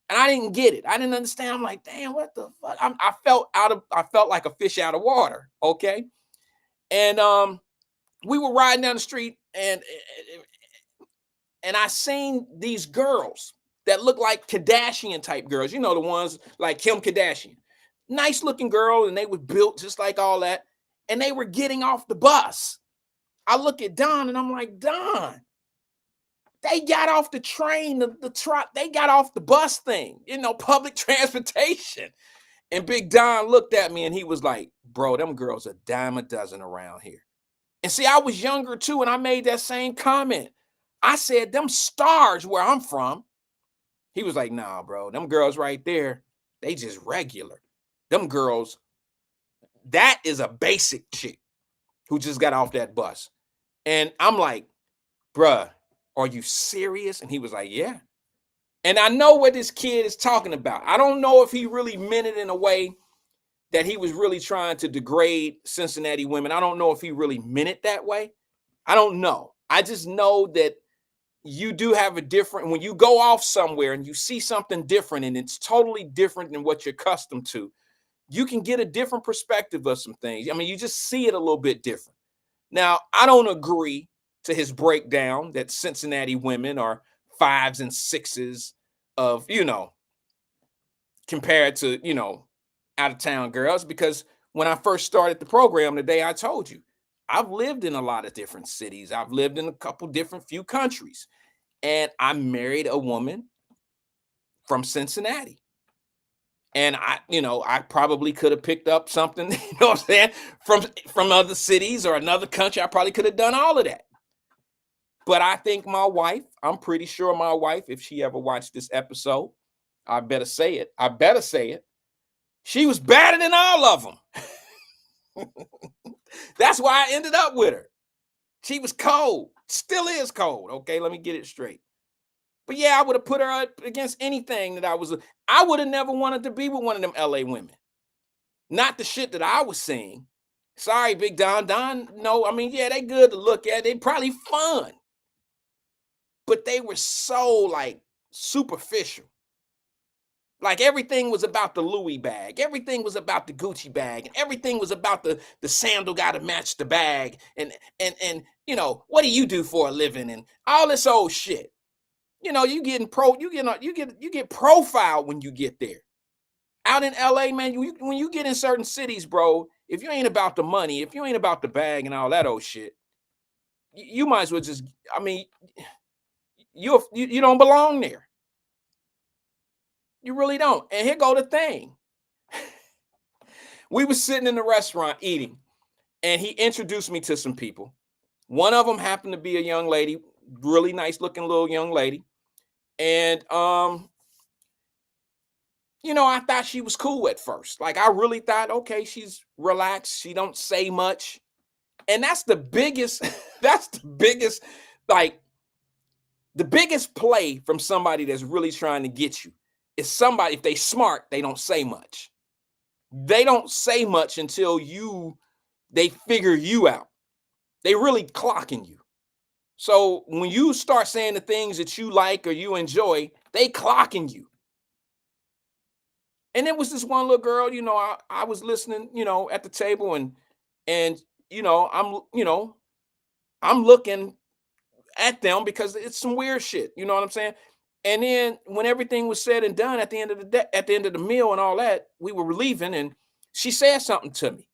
And I didn't get it. I didn't understand. I'm like, damn, what the fuck? I felt like a fish out of water. Okay. And we were riding down the street and I seen these girls that look like Kardashian type girls. The ones like Kim Kardashian. Nice looking girl, and they were built just like all that. And they were getting off the bus. I look at Don and I'm like, Don, they got off the train, the truck, they got off the bus thing, public transportation. And Big Don looked at me and he was like, bro, them girls a dime a dozen around here. And see, I was younger too, and I made that same comment. I said, them stars where I'm from. He was like, nah, bro, them girls right there, they just regular. Them girls, that is a basic chick who just got off that bus. And I'm like, bruh, Are you serious? And he was like, yeah. And I know what this kid is talking about. I don't know if he really meant it in a way that he was really trying to degrade Cincinnati women. I don't know if he really meant it that way. I don't know. I just know that you do have a different, when you go off somewhere and you see something different and it's totally different than what you're accustomed to, you can get a different perspective of some things. I mean, you just see it a little bit different. Now, I don't agree to his breakdown that Cincinnati women are 5s and 6s of, compared to, out of town girls, because when I first started the program, the day I told you, I've lived in a lot of different cities. I've lived in a couple different few countries, and I married a woman from Cincinnati. And I probably could have picked up something, you know what I'm saying, from other cities or another country. I probably could have done all of that. But I think my wife, I'm pretty sure my wife, if she ever watched this episode, I better say it. She was better than all of them. That's why I ended up with her. She was cold, still is cold. Okay, let me get it straight. But yeah, I would have put her up against anything that I would have never wanted to be with one of them LA women. Not the shit that I was seeing. Sorry, Big Don. No, I mean, yeah, they good to look at. They probably fun. But they were so like superficial. Like everything was about the Louis bag. Everything was about the Gucci bag. And everything was about the sandal got to match the bag. And what do you do for a living? And all this old shit. You get profiled when you get there. Out in LA, man, when you get in certain cities, bro, if you ain't about the money, if you ain't about the bag and all that old shit, you might as well just, I mean, you don't belong there. You really don't. And here go the thing. We were sitting in the restaurant eating, and he introduced me to some people. One of them happened to be a young lady, really nice looking little young lady. And I thought she was cool at first. Like I really thought, okay, she's relaxed. She don't say much. And that's the biggest, like the biggest play from somebody that's really trying to get you is somebody, if they smart, they don't say much. They don't say much until they figure you out. They really clocking you. So when you start saying the things that you like or you enjoy, they clocking you. And it was this one little girl, I was listening, at the table and I'm looking at them because it's some weird shit. You know what I'm saying? And then when everything was said and done at the end of the day, at the end of the meal and all that, we were leaving and she said something to me.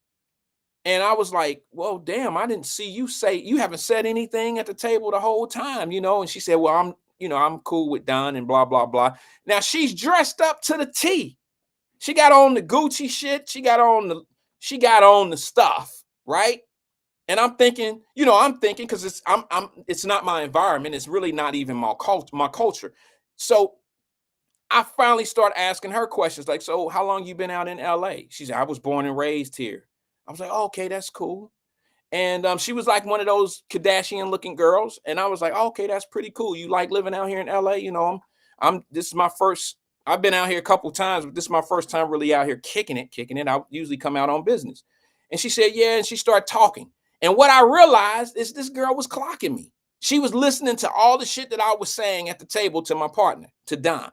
And I was like, well, damn, I didn't see you haven't said anything at the table the whole time, And she said, well, I'm cool with Don and blah, blah, blah. Now she's dressed up to the T. She got on the Gucci shit. She got on the stuff, right? And I'm thinking, because it's not my environment. It's really not even my culture. So I finally start asking her questions like, so how long you been out in LA? She said, I was born and raised here. I was like, oh, okay, that's cool. And she was like one of those Kardashian looking girls. And I was like, oh, okay, that's pretty cool. You like living out here in LA? This is my first, I've been out here a couple of times, but this is my first time really out here kicking it. I usually come out on business. And she said, yeah. And she started talking. And what I realized is this girl was clocking me. She was listening to all the shit that I was saying at the table to my partner, to Don.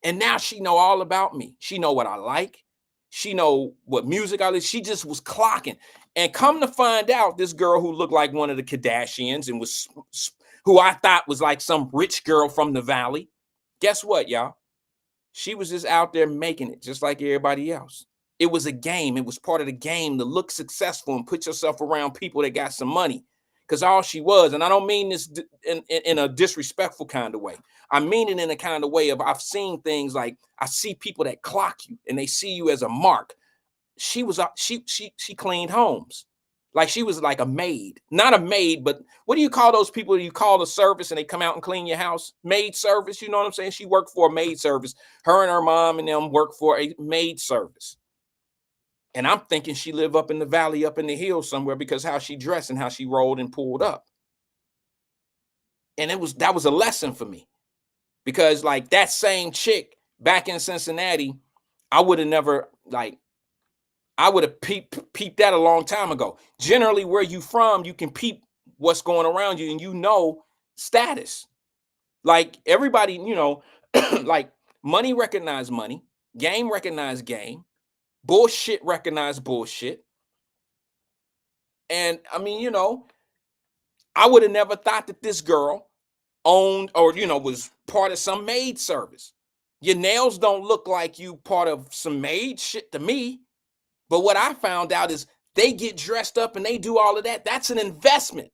And now she know all about me. She know what I like. She know what music I like. She just was clocking. And come to find out, this girl who looked like one of the Kardashians and who I thought was like some rich girl from the valley. Guess what, y'all? She was just out there making it just like everybody else. It was a game. It was part of the game to look successful and put yourself around people that got some money. Because all she was, and I don't mean this in a disrespectful kind of way. I mean it in a kind of way of I've seen things like I see people that clock you and they see you as a mark. She cleaned homes. Like she was like a maid, not a maid, but what do you call those people you call the service and they come out and clean your house? Maid service. You know what I'm saying? She worked for a maid service. Her and her mom and them worked for a maid service. And I'm thinking she lived up in the valley, up in the hills somewhere because how she dressed and how she rolled and pulled up. And that was a lesson for me, because like that same chick back in Cincinnati, I would have never like I would have peeped that a long time ago. Generally, where you from, you can peep what's going around you, and you know status. Like everybody, like money recognize money, game recognize game, bullshit recognize bullshit. And I mean, I would have never thought that this girl owned or was part of some maid service. Your nails don't look like you part of some maid shit to me. But what I found out is they get dressed up and they do all of that. That's an investment.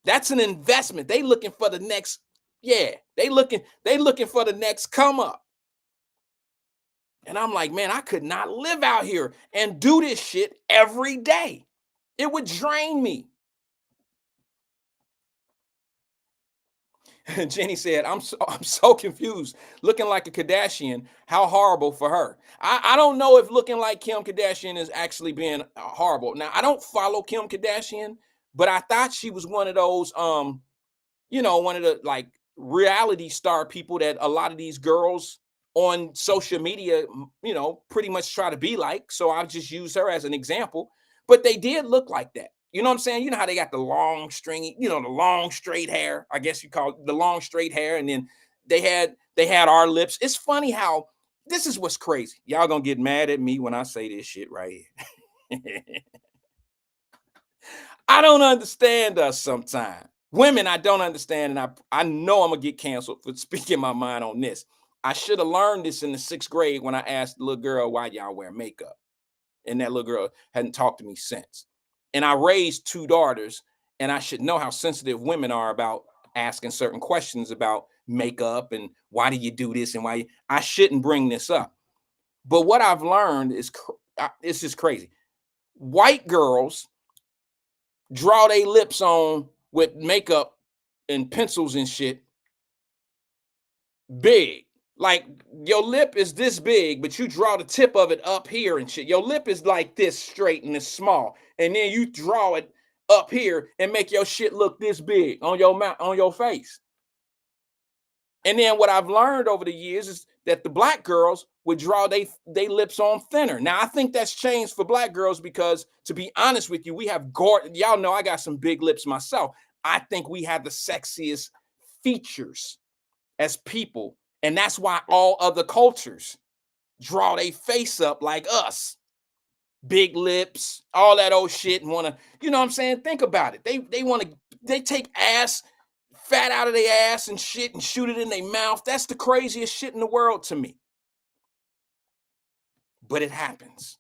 That's an investment. They looking for the next, they looking for the next come up. And I'm like, man, I could not live out here and do this shit every day. It would drain me. Jenny said, I'm so confused. Looking like a Kardashian, how horrible for her. I don't know if looking like Kim Kardashian is actually being horrible. Now, I don't follow Kim Kardashian, but I thought she was one of those, one of the like reality star people that a lot of these girls on social media, pretty much try to be like. So I'll just use her as an example. But they did look like that. You know what I'm saying? You know how they got the long stringy, the long straight hair. I guess you call it the long straight hair. And then they had our lips. It's funny how this is what's crazy. Y'all gonna get mad at me when I say this shit right here. I don't understand us sometimes. Women, I don't understand. And I know I'm gonna get canceled for speaking my mind on this. I should have learned this in the 6th grade when I asked the little girl, why y'all wear makeup? And that little girl hadn't talked to me since. And I raised 2 daughters, and I should know how sensitive women are about asking certain questions about makeup and why do you do this and why I shouldn't bring this up. But what I've learned is it's just crazy. White girls draw their lips on with makeup and pencils and shit big. Like your lip is this big, but you draw the tip of it up here and shit. Your lip is like this straight and it's small. And then you draw it up here and make your shit look this big on your mouth, on your face. And then what I've learned over the years is that the black girls would draw they lips on thinner. Now I think that's changed for black girls because, to be honest with you, we have y'all know I got some big lips myself. I think we have the sexiest features as people. And that's why all other cultures draw their face up like us. Big lips, all that old shit, and want to, you know what I'm saying? Think about it. They take fat out of their ass and shit and shoot it in their mouth. That's the craziest shit in the world to me. But it happens.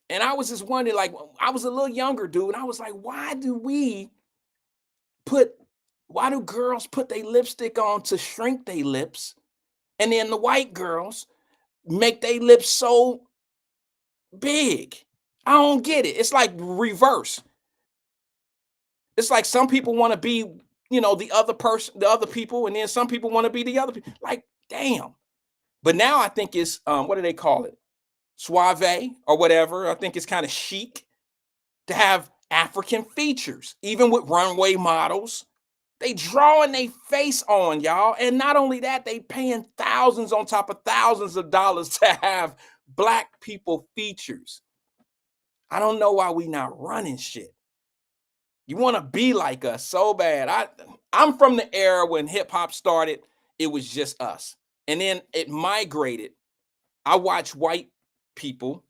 And I was just wondering, like, I was a little younger dude, and I was like, why do girls put their lipstick on to shrink their lips? And then the white girls make their lips so big. I don't get it. It's like reverse. It's like some people want to be, the other people, and then some people want to be the other people. Like, damn. But now I think it's, what do they call it? Suave or whatever. I think it's kind of chic to have African features, even with runway models. They drawing their face on, y'all. And not only that, they paying thousands on top of thousands of dollars to have black people features. I don't know why we not running shit. You want to be like us so bad. I'm from the era when hip hop started. It was just us. And then it migrated. I watch white people.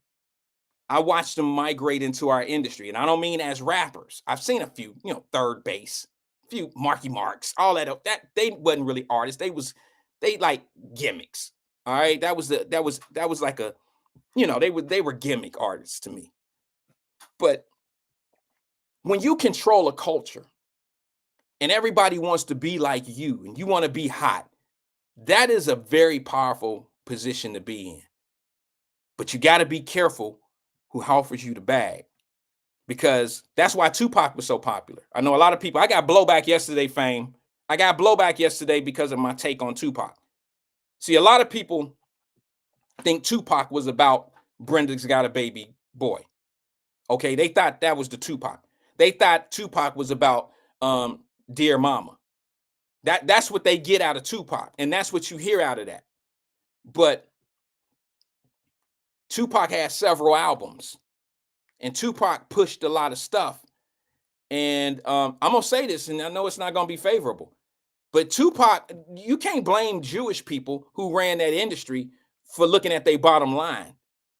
I watched them migrate into our industry. And I don't mean as rappers. I've seen a few, Third Base, a few Marky Marks, all that they wasn't really artists. They like gimmicks. All right. That was like a, they were gimmick artists to me. But when you control a culture and everybody wants to be like you and you want to be hot, that is a very powerful position to be in. But you got to be careful who offers you the bag, because that's why Tupac was so popular. I know a lot of people, I got blowback yesterday, fame. I got blowback yesterday because of my take on Tupac. See, a lot of people think Tupac was about Brenda's Got a Baby Boy. Okay, they thought that was the Tupac. They thought Tupac was about Dear Mama. That's what they get out of Tupac, and that's what you hear out of that. But Tupac has several albums, and Tupac pushed a lot of stuff. And I'm gonna say this, and I know it's not gonna be favorable, but Tupac, you can't blame Jewish people who ran that industry for looking at their bottom line,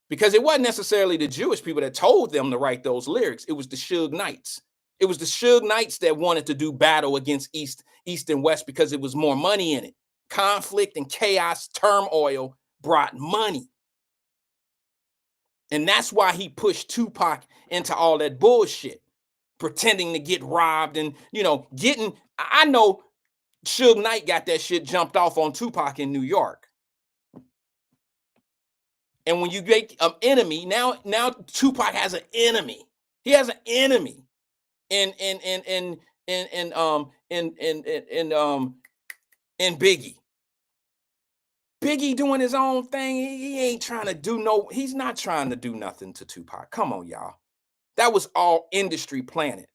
because it wasn't necessarily the Jewish people that told them to write those lyrics. It was the Suge Knights. It was the Suge Knights that wanted to do battle against East and West because it was more money in it. Conflict and chaos, turmoil brought money. And that's why he pushed Tupac into all that bullshit, pretending to get robbed and, I know Suge Knight got that shit jumped off on Tupac in New York. And when you make an enemy, now Tupac has an enemy. He has an enemy in Biggie. Biggie doing his own thing. He ain't trying to do he's not trying to do nothing to Tupac. Come on, y'all. That was all industry planted.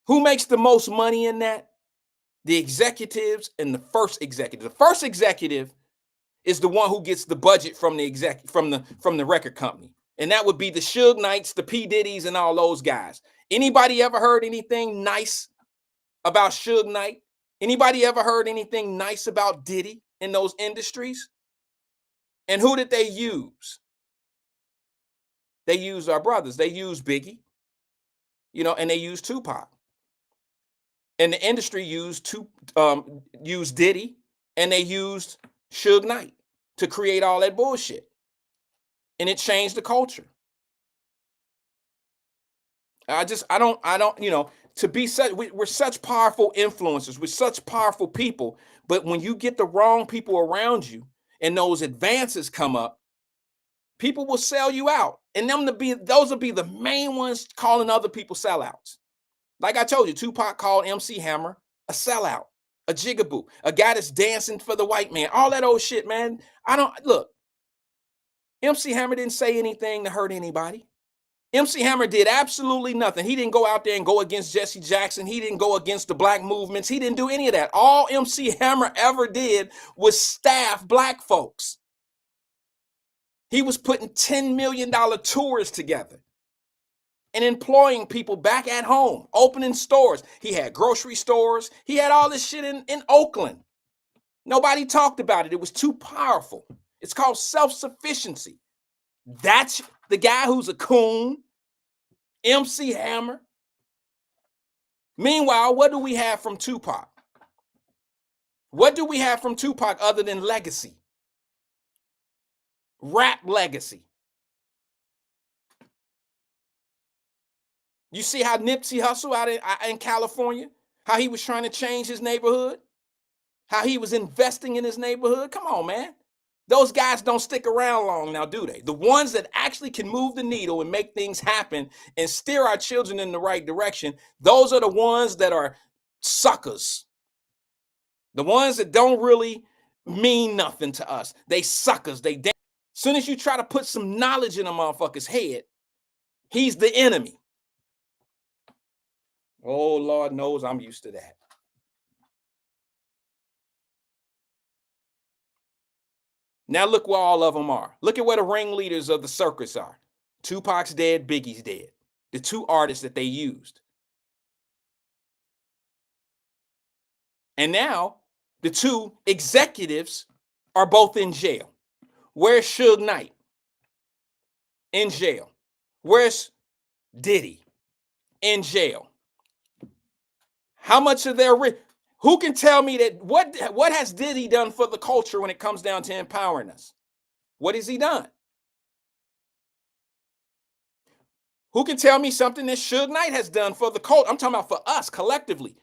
Who makes the most money in that? The executives and the first executive. The first executive is the one who gets the budget from the record company. And that would be the Suge Knights, the P. Diddy's, and all those guys. Anybody ever heard anything nice about Suge Knight? Anybody ever heard anything nice about Diddy in those industries? And who did they use? They used our brothers. They used Biggie, and they used Tupac. And the industry used Diddy, and they used Suge Knight to create all that bullshit. And it changed the culture. To be such, we're such powerful influencers, we're such powerful people, but when you get the wrong people around you and those advances come up, people will sell you out. And those will be the main ones calling other people sellouts. Like I told you, Tupac called MC Hammer a sellout, a jigaboo, a guy that's dancing for the white man, all that old shit, man. MC Hammer didn't say anything to hurt anybody. MC Hammer did absolutely nothing. He didn't go out there and go against Jesse Jackson. He didn't go against the black movements. He didn't do any of that. All MC Hammer ever did was staff black folks. He was putting $10 million tours together and employing people back at home, opening stores. He had grocery stores. He had all this shit in Oakland. Nobody talked about it. It was too powerful. It's called self-sufficiency. That's the guy who's a coon, MC Hammer. Meanwhile, what do we have from Tupac? What do we have from Tupac other than legacy? Rap legacy. You see how Nipsey Hussle out in California, how he was trying to change his neighborhood, how he was investing in his neighborhood. Come on, man. Those guys don't stick around long now, do they? The ones that actually can move the needle and make things happen and steer our children in the right direction, those are the ones that are suckers. The ones that don't really mean nothing to us. They suckers. As soon as you try to put some knowledge in a motherfucker's head, he's the enemy. Oh, Lord knows I'm used to that. Now look where all of them are. Look at where the ringleaders of the circus are. Tupac's dead, Biggie's dead. The two artists that they used. And now the two executives are both in jail. Where's Suge Knight? In jail. Where's Diddy? In jail. How much of their who can tell me that what has Diddy done for the culture when it comes down to empowering us? What has he done? Who can tell me something that Suge Knight has done for the culture? I'm talking about for us collectively.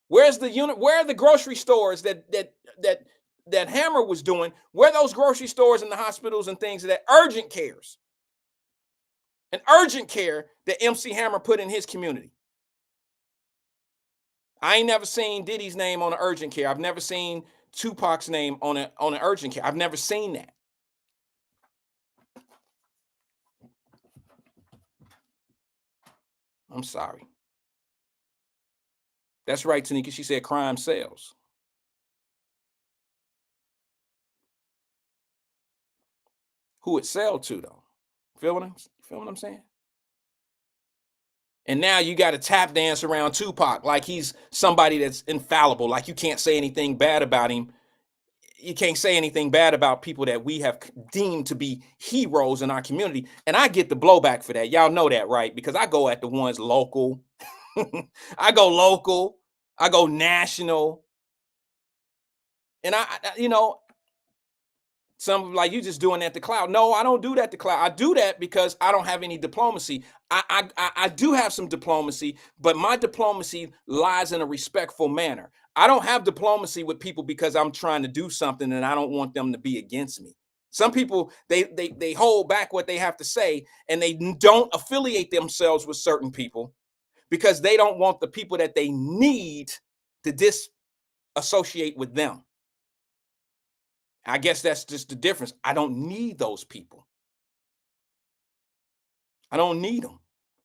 Where's the unit? Where are the grocery stores that Hammer was doing? Where are those grocery stores and the hospitals and things that urgent cares? An urgent care that MC Hammer put in his community. I ain't never seen Diddy's name on an urgent care. I've never seen Tupac's name on an urgent care. I've never seen that. I'm sorry. That's right, Tanika. She said crime sells. Who it sell to though? Feel what I'm saying? And now you got to tap dance around Tupac like he's somebody that's infallible. Like you can't say anything bad about him. You can't say anything bad about people that we have deemed to be heroes in our community. And I get the blowback for that. Y'all know that, right? Because I go at the ones local. I go local. I go national. And you know, some like you just doing that to cloud. No, I don't do that to cloud. I do that because I don't have any diplomacy. I do have some diplomacy, but my diplomacy lies in a respectful manner. I don't have diplomacy with people because I'm trying to do something and I don't want them to be against me. Some people they hold back what they have to say and they don't affiliate themselves with certain people because they don't want the people that they need to disassociate with them. I guess that's just the difference. I don't need those people. I don't need them.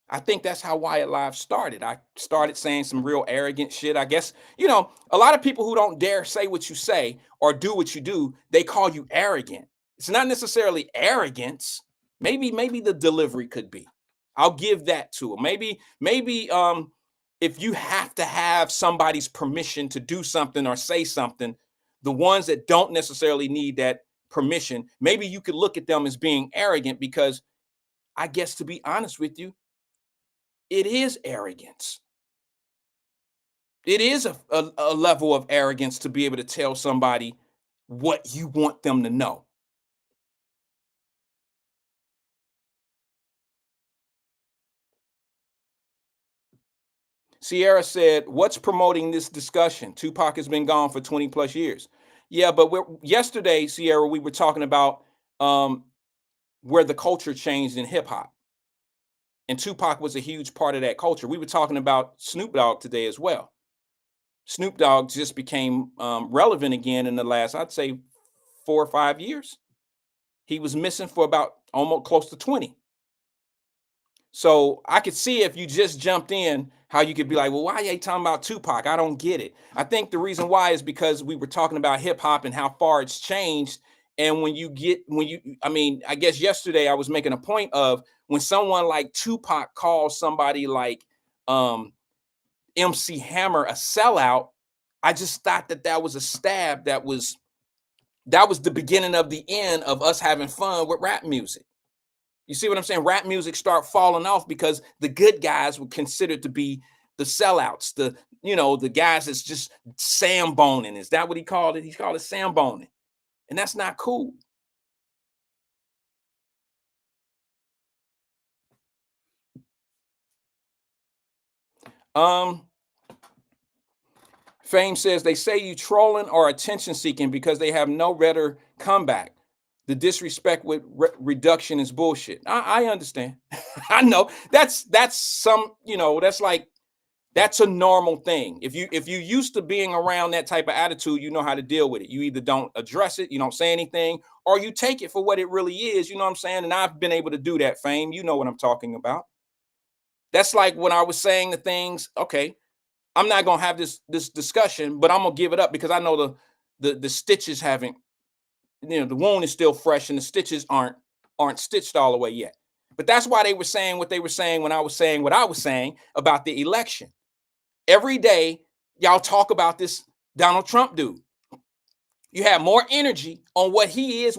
I think that's how Wyatt Live started. I started saying some real arrogant shit. I guess, you know, a lot of people who don't dare say what you say or do what you do, they call you arrogant. It's not necessarily arrogance. Maybe the delivery could be. I'll give that to them. Maybe if you have to have somebody's permission to do something or say something, the ones that don't necessarily need that permission, maybe you could look at them as being arrogant because I guess to be honest with you, it is arrogance. It is a level of arrogance to be able to tell somebody what you want them to know. Sierra said, what's promoting this discussion? Tupac has been gone for 20 plus years. Yeah, but yesterday, Sierra, we were talking about where the culture changed in hip hop. And Tupac was a huge part of that culture. We were talking about Snoop Dogg today as well. Snoop Dogg just became relevant again in the last, I'd say, 4 or 5 years. He was missing for about almost close to 20. So I could see if you just jumped in, how you could be like, well, why are you talking about Tupac? I don't get it. I think the reason why is because we were talking about hip hop and how far it's changed. And I guess yesterday I was making a point of when someone like Tupac calls somebody like MC Hammer a sellout, I just thought that was a stab. That was the beginning of the end of us having fun with rap music. You see what I'm saying? Rap music start falling off because the good guys were considered to be the sellouts, the guys that's just samboning. Is that what he called it? He called it samboning. And that's not cool. Fame says they say you trolling or attention seeking because they have no better comeback. The disrespect with reduction is bullshit. I understand. I know that's some, that's a normal thing. If you used to being around that type of attitude, you know how to deal with it. You either don't address it, you don't say anything, or you take it for what it really is. You know what I'm saying? And I've been able to do that, Fame. You know what I'm talking about. That's like when I was saying the things, okay, I'm not gonna have this discussion, but I'm gonna give it up because I know the stitches haven't, the wound is still fresh and the stitches aren't stitched all the way yet. But that's why they were saying what they were saying when I was saying what I was saying about the election. Every day, y'all talk about this Donald Trump dude. You have more energy on what he is.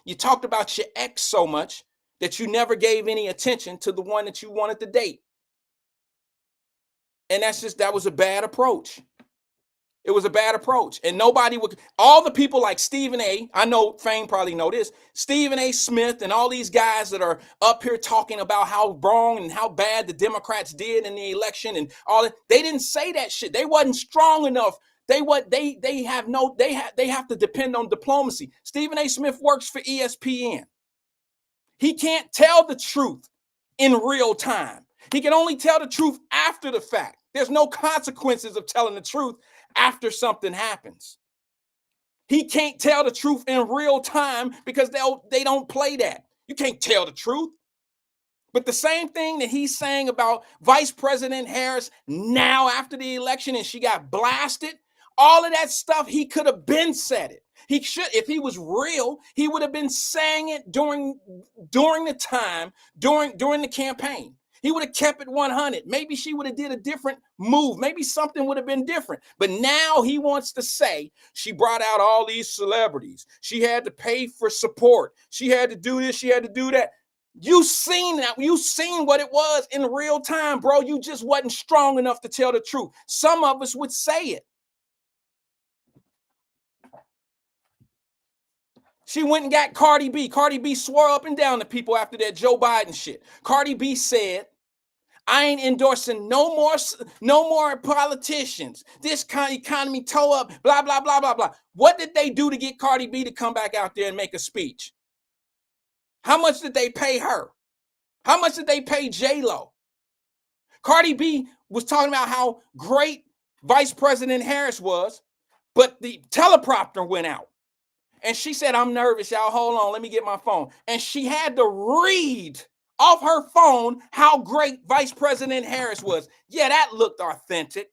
You talked about your ex so much that you never gave any attention to the one that you wanted to date. And that was a bad approach. It was a bad approach. And all the people like Stephen A., I know Fame probably know this, Stephen A. Smith and all these guys that are up here talking about how wrong and how bad the Democrats did in the election and all that, they didn't say that shit. They wasn't strong enough. They have to depend on diplomacy. Stephen A. Smith works for ESPN. He can't tell the truth in real time. He can only tell the truth after the fact. There's no consequences of telling the truth after something happens. He can't tell the truth in real time because they don't play that. You can't tell the truth. But the same thing that he's saying about Vice President Harris now after the election and she got blasted, all of that stuff, he could have been said it. He should, if he was real, he would have been saying it during the time, during the campaign. He would have kept it 100. Maybe she would have did a different move. Maybe something would have been different. But now he wants to say she brought out all these celebrities. She had to pay for support. She had to do this. She had to do that. You seen that. You seen what it was in real time, bro. You just wasn't strong enough to tell the truth. Some of us would say it. She went and got Cardi B. Cardi B swore up and down to people after that Joe Biden shit. Cardi B said, I ain't endorsing no more politicians. This kind of economy toe up, blah, blah, blah, blah, blah. What did they do to get Cardi B to come back out there and make a speech? How much did they pay her? How much did they pay J-Lo? Cardi B was talking about how great Vice President Harris was, but the teleprompter went out. And she said, I'm nervous, y'all. Hold on, let me get my phone. And she had to read off her phone how great Vice President Harris was. Yeah, that looked authentic.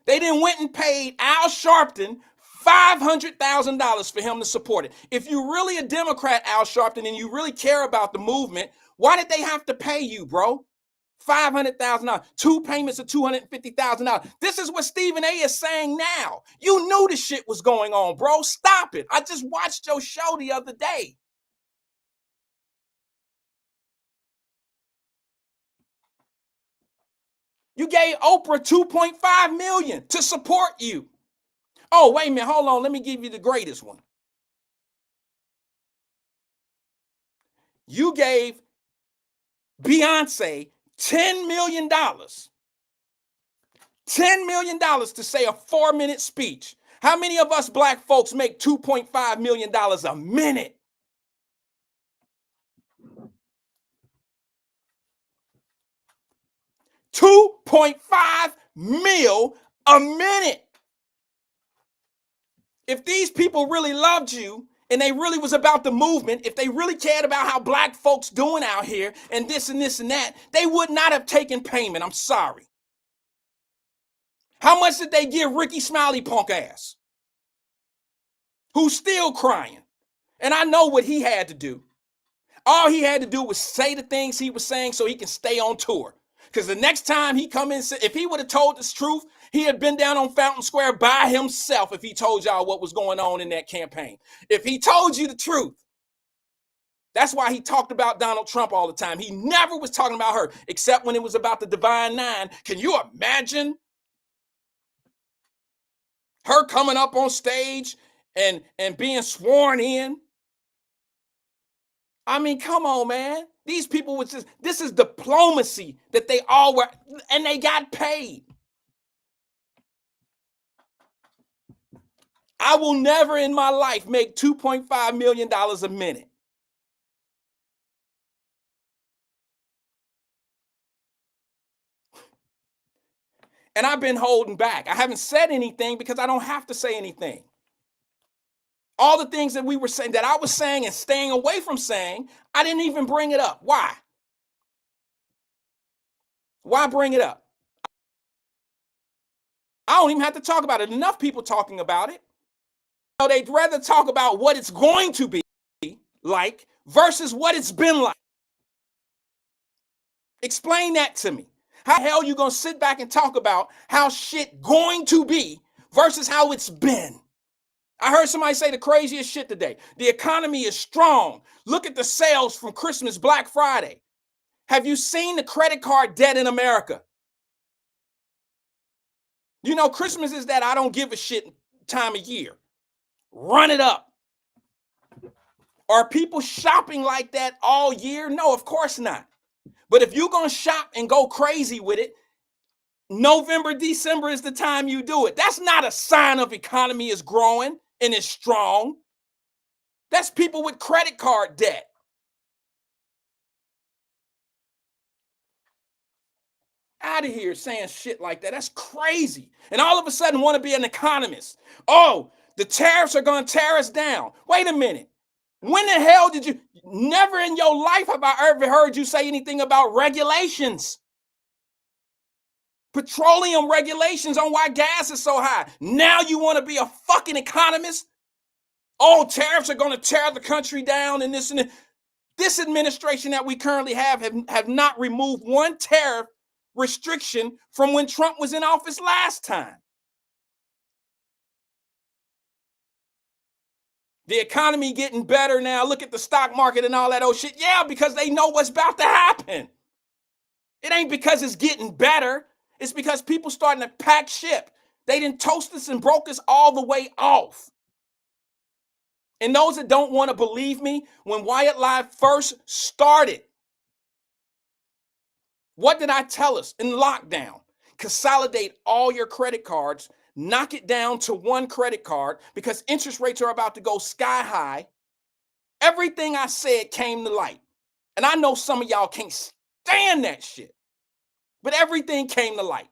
They then went and paid Al Sharpton $500,000 for him to support it. If you're really a Democrat, Al Sharpton, and you really care about the movement, why did they have to pay you, bro? $500,000, 2 payments of $250,000. This is what Stephen A is saying now. You knew the shit was going on, bro. Stop it. I just watched your show the other day. You gave Oprah $2.5 million to support you. Oh, wait a minute. Hold on. Let me give you the greatest one. You gave Beyonce $10 million. $10 million to say a 4-minute speech. How many of us black folks make $2.5 million a minute? $2.5 million a minute. If these people really loved you and they really was about the movement, if they really cared about how black folks doing out here and this and this and that, they would not have taken payment. I'm sorry. How much did they give Ricky Smiley punk ass? Who's still crying? And I know what he had to do. All he had to do was say the things he was saying so he can stay on tour. Because the next time he come in, if he would have told this truth, he had been down on Fountain Square by himself if he told y'all what was going on in that campaign. If he told you the truth. That's why he talked about Donald Trump all the time. He never was talking about her, except when it was about the Divine Nine. Can you imagine her coming up on stage and being sworn in? I mean, come on, man. These people was just, this is diplomacy that they all were, and they got paid. I will never in my life make $2.5 million a minute. And I've been holding back. I haven't said anything because I don't have to say anything. All the things that we were saying, that I was saying and staying away from saying, I didn't even bring it up. Why? Why bring it up? I don't even have to talk about it. Enough people talking about it. So they'd rather talk about what it's going to be like versus what it's been like. Explain that to me. How the hell you gonna sit back and talk about how shit going to be versus how it's been? I heard somebody say the craziest shit today. The economy is strong. Look at the sales from Christmas, Black Friday. Have you seen the credit card debt in America? You know, Christmas is that I don't give a shit time of year. Run it up. Are people shopping like that all year? No, of course not. But if you're going to shop and go crazy with it, November, December is the time you do it. That's not a sign of economy is growing and is strong. That's people with credit card debt. Out of here saying shit like that. That's crazy. And all of a sudden want to be an economist. Oh, the tariffs are going to tear us down. Wait a minute. When the hell did you? Never in your life have I ever heard you say anything about regulations. Petroleum regulations on why gas is so high. Now you want to be a fucking economist? Oh, tariffs are going to tear the country down and this and that. This administration that we currently have not removed one tariff restriction from when Trump was in office last time. The economy getting better now. Look at the stock market and all that old shit. Yeah, because they know what's about to happen. It ain't because it's getting better. It's because people starting to pack ship. They didn't toast us and broke us all the way off. And those that don't want to believe me, when Wyatt Live first started, what did I tell us in lockdown? Consolidate all your credit cards, knock it down to one credit card because interest rates are about to go sky high. Everything I said came to light. And I know some of y'all can't stand that shit, but everything came to light.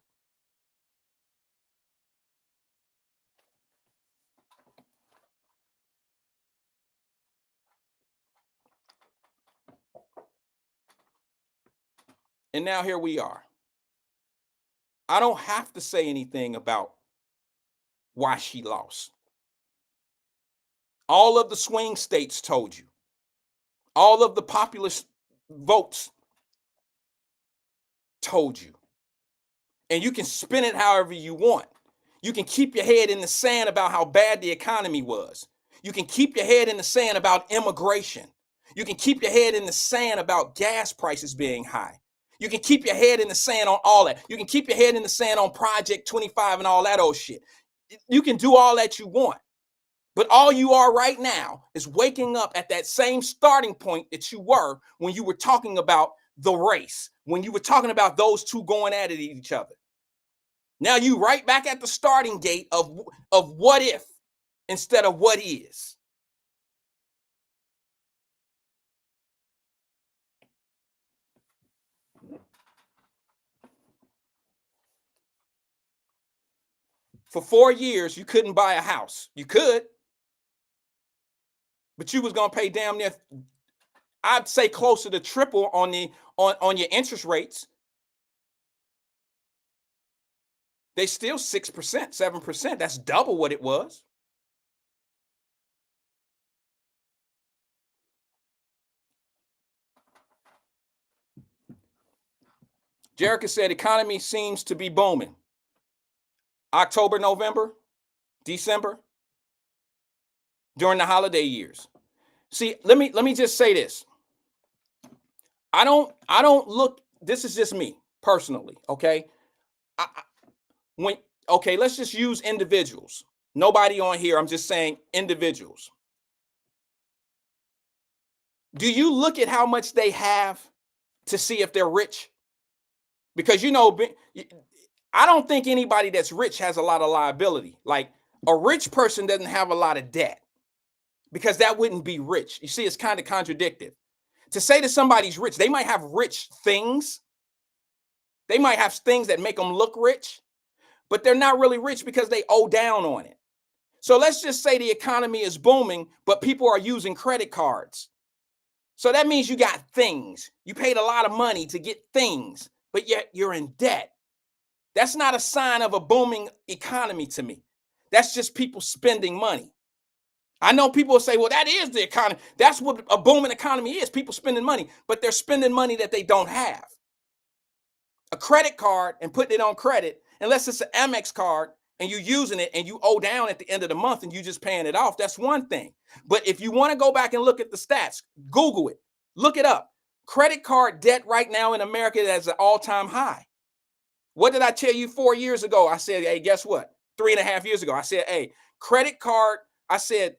And now here we are. I don't have to say anything about why she lost. All of the swing states told you. All of the populist votes told you. And you can spin it however you want. You can keep your head in the sand about how bad the economy was. You can keep your head in the sand about immigration. You can keep your head in the sand about gas prices being high. You can keep your head in the sand on all that. You can keep your head in the sand on Project 25 and all that old shit. You can do all that you want. But all you are right now is waking up at that same starting point that you were when you were talking about the race, when you were talking about those two going at it each other. Now you right back at the starting gate of what if instead of what is. For 4 years, you couldn't buy a house. You could, but you was gonna pay damn near, I'd say closer to triple on your interest rates. They still 6%, 7%. That's double what it was. Jerica said economy seems to be booming. October, November, December, during the holiday years. See, let me just say this. I don't look, this is just me personally, okay? Let's just use individuals. Nobody on here, I'm just saying individuals. Do you look at how much they have to see if they're rich? Because I don't think anybody that's rich has a lot of liability. Like a rich person doesn't have a lot of debt because that wouldn't be rich. You see, it's kind of contradictory. To say that somebody's rich, they might have rich things. They might have things that make them look rich, but they're not really rich because they owe down on it. So let's just say the economy is booming, but people are using credit cards. So that means you got things. You paid a lot of money to get things, but yet you're in debt. That's not a sign of a booming economy to me. That's just people spending money. I know people will say, well, that is the economy. That's what a booming economy is, people spending money, but they're spending money that they don't have. A credit card and putting it on credit, unless it's an Amex card and you're using it and you owe down at the end of the month and you just paying it off, that's one thing. But if you want to go back and look at the stats, Google it, look it up. Credit card debt right now in America is an all-time high. What did I tell you 4 years ago? I said, hey, guess what? 3.5 years ago, I said, hey, credit card, I said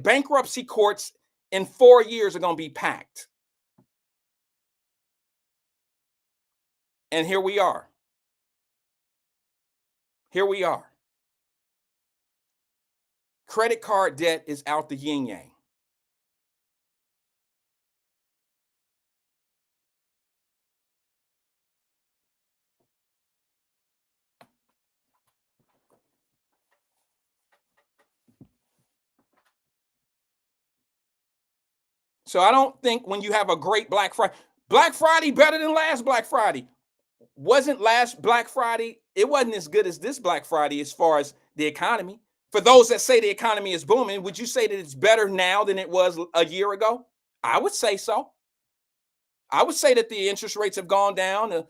bankruptcy courts in 4 years are going to be packed. And here we are. Here we are. Credit card debt is out the yin yang. So I don't think when you have a great Black Friday better than last Black Friday. Wasn't last Black Friday, it wasn't as good as this Black Friday as far as the economy. For those that say the economy is booming, would you say that it's better now than it was a year ago? I would say so. I would say that the interest rates have gone down, a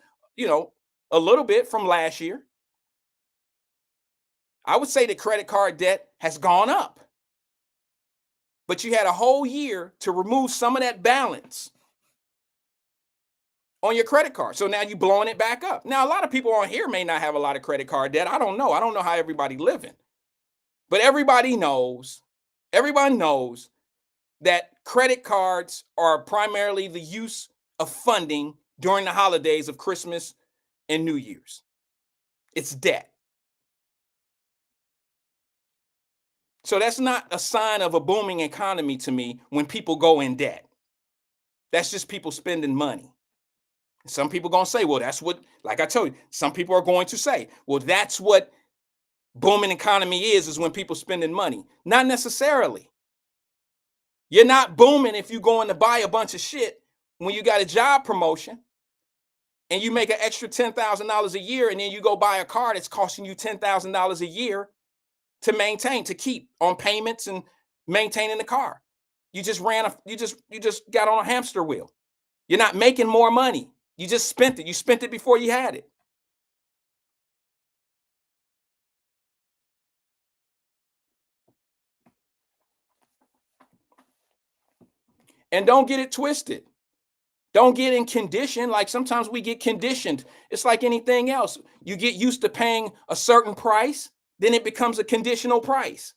little bit from last year. I would say that credit card debt has gone up. But you had a whole year to remove some of that balance on your credit card. So now you're blowing it back up. Now, a lot of people on here may not have a lot of credit card debt. I don't know. I don't know how everybody living. But everybody knows that credit cards are primarily the use of funding during the holidays of Christmas and New Year's. It's debt. So that's not a sign of a booming economy to me when people go in debt. That's just people spending money. Some people going to say, well, that's what, like I told you, some people are going to say, well, that's what booming economy is when people spending money. Not necessarily. You're not booming if you're going to buy a bunch of shit when you got a job promotion and you make an extra $10,000 a year and then you go buy a car that's costing you $10,000 a year to maintain, to keep on payments and maintaining the car. You just got on a hamster wheel. You're not making more money. You just spent it. You spent it before you had it. And don't get it twisted. Don't get in condition. Like sometimes we get conditioned. It's like anything else. You get used to paying a certain price, then it becomes a conditional price.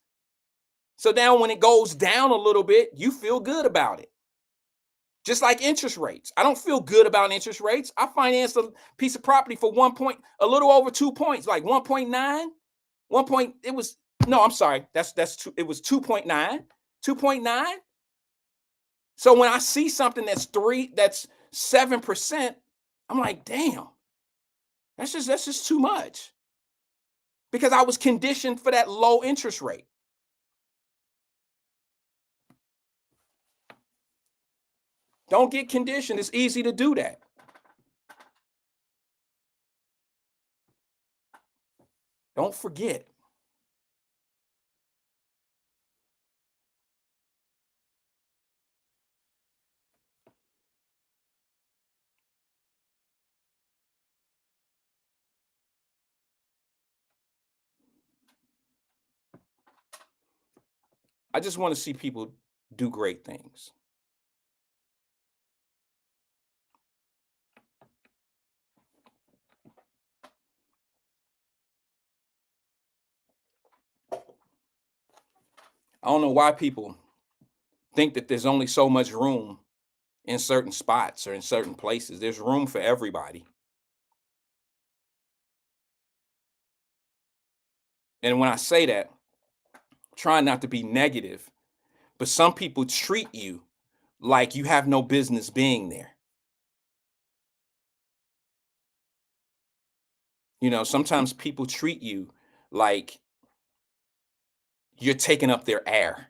So now when it goes down a little bit, you feel good about it. Just like interest rates. I don't feel good about interest rates. I financed a piece of property for a little over 2 points, like 1.9. It was 2.9. 2.9. So when I see something that's 7%, I'm like, damn, that's just too much. Because I was conditioned for that low interest rate. Don't get conditioned. It's easy to do that. Don't forget. I just want to see people do great things. I don't know why people think that there's only so much room in certain spots or in certain places. There's room for everybody. And when I say that, trying not to be negative, but some people treat you like you have no business being there. Sometimes people treat you like you're taking up their air.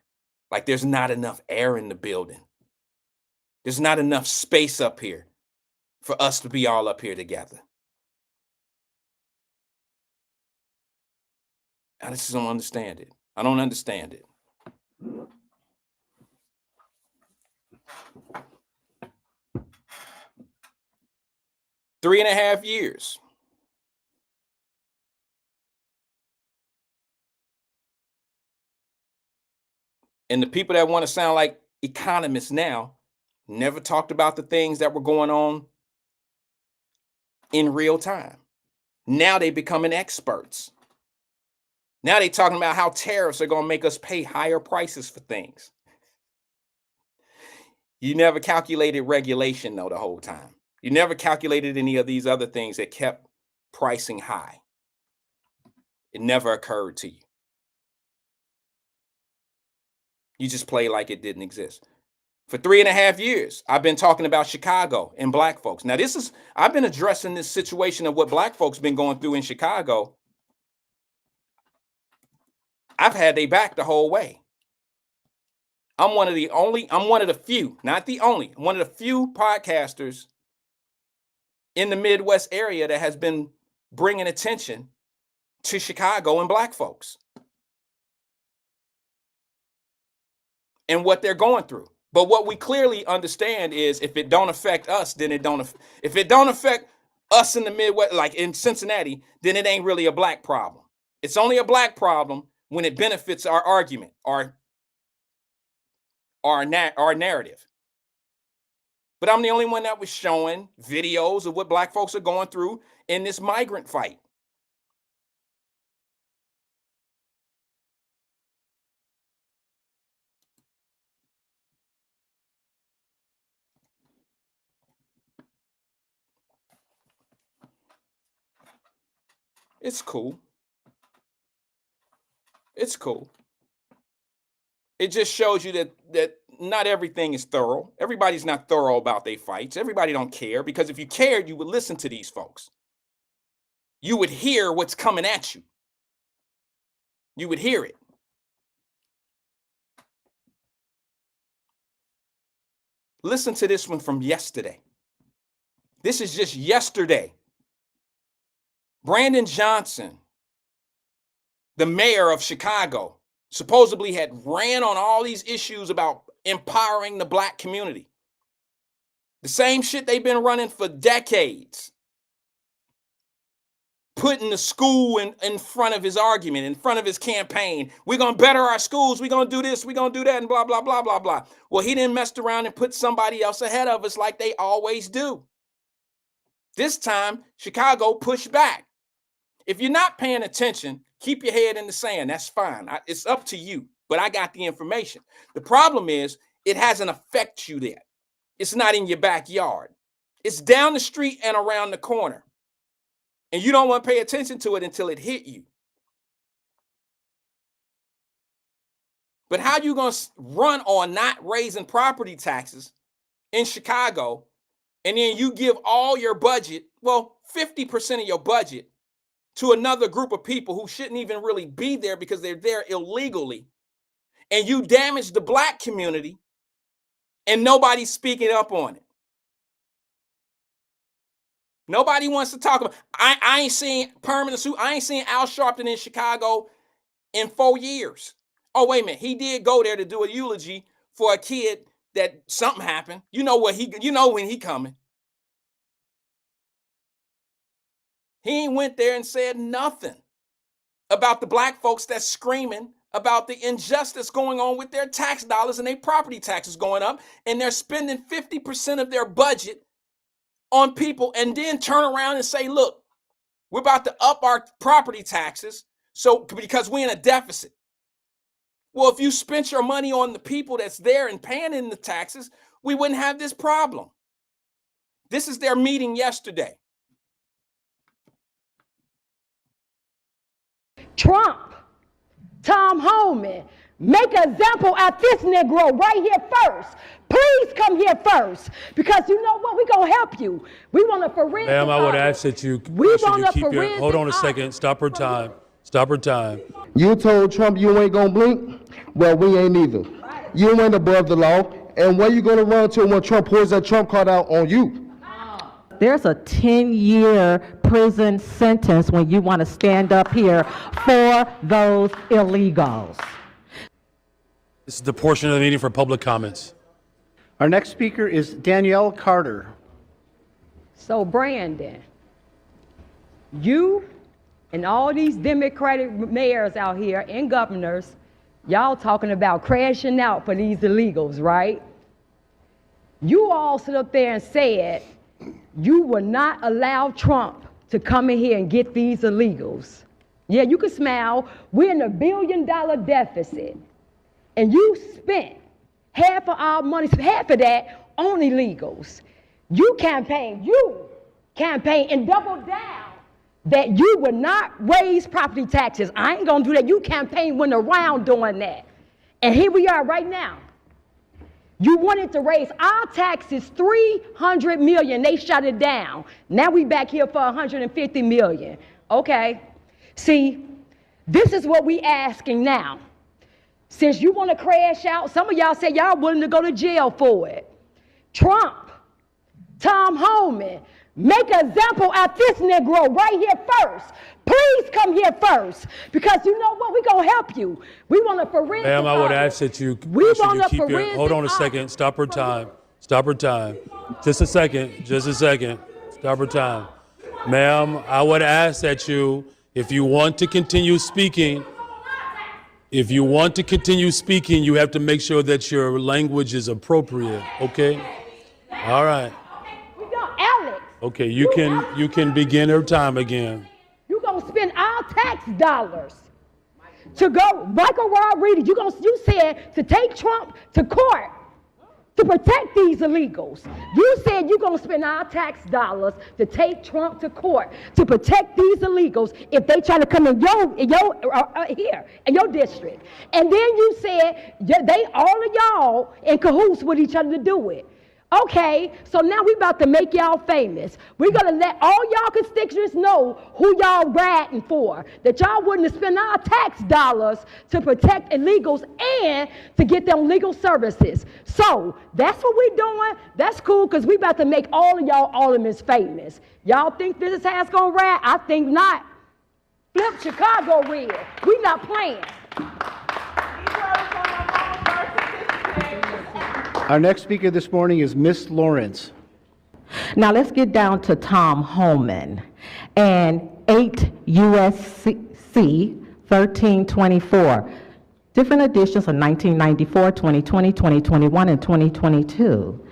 Like there's not enough air in the building. There's not enough space up here for us to be all up here together. I just don't understand it. I don't understand it. Three and a half years. And the people that want to sound like economists now never talked about the things that were going on in real time. Now they becoming experts. Now they talking about how tariffs are going to make us pay higher prices for things. You never calculated regulation though the whole time. You never calculated any of these other things that kept pricing high. It never occurred to you. You just play like it didn't exist. For 3.5 years, I've been talking about Chicago and black folks. Now, I've been addressing this situation of what black folks been going through in Chicago. I've had their back the whole way. I'm one of the few, not the only, one of the few podcasters in the Midwest area that has been bringing attention to Chicago and black folks and what they're going through. But what we clearly understand is if it don't affect us, then if it don't affect us in the Midwest, like in Cincinnati, then it ain't really a black problem. It's only a black problem when it benefits our argument, our narrative. But I'm the only one that was showing videos of what black folks are going through in this migrant fight. It's cool. It's cool. It just shows you that not everything is thorough. Everybody's not thorough about their fights. Everybody don't care, because if you cared, you would listen to these folks. You would hear what's coming at you. You would hear it. Listen to this one from yesterday. This is just yesterday. Brandon Johnson, the mayor of Chicago, supposedly had ran on all these issues about empowering the black community. The same shit they've been running for decades. Putting the school in front of his argument, in front of his campaign. We're going to better our schools. We're going to do this. We're going to do that, and blah, blah, blah, blah, blah. Well, he didn't mess around and put somebody else ahead of us like they always do. This time, Chicago pushed back. If you're not paying attention, keep your head in the sand. That's fine. It's up to you. But I got the information. The problem is it hasn't affected you there. It's not in your backyard. It's down the street and around the corner. And you don't want to pay attention to it until it hit you. But how you going to run on not raising property taxes in Chicago, and then you give all your budget, well, 50% of your budget, to another group of people who shouldn't even really be there because they're there illegally, and you damage the black community, and nobody's speaking up on it. Nobody wants to talk about. I ain't seen permanent suit. I ain't seen Al Sharpton in Chicago in 4 years. Oh, wait a minute. He did go there to do a eulogy for a kid that something happened. You know when he coming. He ain't went there and said nothing about the black folks that's screaming about the injustice going on with their tax dollars and their property taxes going up, and they're spending 50% of their budget on people, and then turn around and say, look, we're about to up our property taxes because we're in a deficit. Well, if you spent your money on the people that's there and paying in the taxes, we wouldn't have this problem. This is their meeting yesterday. Trump, Tom Homan, make an example at this Negro right here first. Please come here first, because you know what? We're going to help you. We want a forensic Ma'am, I would audit. ask that you keep your, hold on a second, stop her time. Stop her time. You told Trump you ain't gonna blink? Well, we ain't either. You ain't above the law, and where you gonna run to when Trump pours that Trump card out on you? There's a 10-year prison sentence when you want to stand up here for those illegals. This is the portion of the meeting for public comments. Our next speaker is Danielle Carter. So, Brandon, you and all these Democratic mayors out here and governors, y'all talking about crashing out for these illegals, right? You all stood up there and said you will not allow Trump to come in here and get these illegals. Yeah, you can smile. We're in $1 billion deficit. And you spent half of our money, half of that on illegals. You campaign and double down that you would not raise property taxes. I ain't gonna do that. You campaign went around doing that. And here we are right now. You wanted to raise our taxes $300 million. They shut it down. Now we back here for $150 million. Okay. See, this is what we asking now. Since you want to crash out, some of y'all say y'all willing to go to jail for it. Trump, Tom Homan, make an example out this Negro right here first. Please come here first, because you know what? We're going to help you. We want a forensic Ma'am, I would audit. ask that you want keep a your, hold on a forensic second, audit. stop her time. Stop her time. Just a second, stop her time. Ma'am, I would ask that you, if you want to continue speaking, you have to make sure that your language is appropriate, okay? All right. We got Alex. Okay, you can begin her time again. You're going to spend our tax dollars to go, Michael Rodriguez, you said to take Trump to court to protect these illegals. You said you're going to spend our tax dollars to take Trump to court to protect these illegals if they try to come in here in your district. And then you said all of y'all in cahoots with each other to do it. Okay, so now we about to make y'all famous. We're going to let all y'all constituents know who y'all ratting for, that y'all wouldn't spend our tax dollars to protect illegals and to get them legal services. So that's what we're doing. That's cool, because we about to make all of y'all aldermen famous. Y'all think this is how it's going to rat? I think not. Flip Chicago red. We not playing. Our next speaker this morning is Miss Lawrence. Now let's get down to Tom Homan and 8 U.S.C. 1324. Different editions of 1994, 2020, 2021, and 2022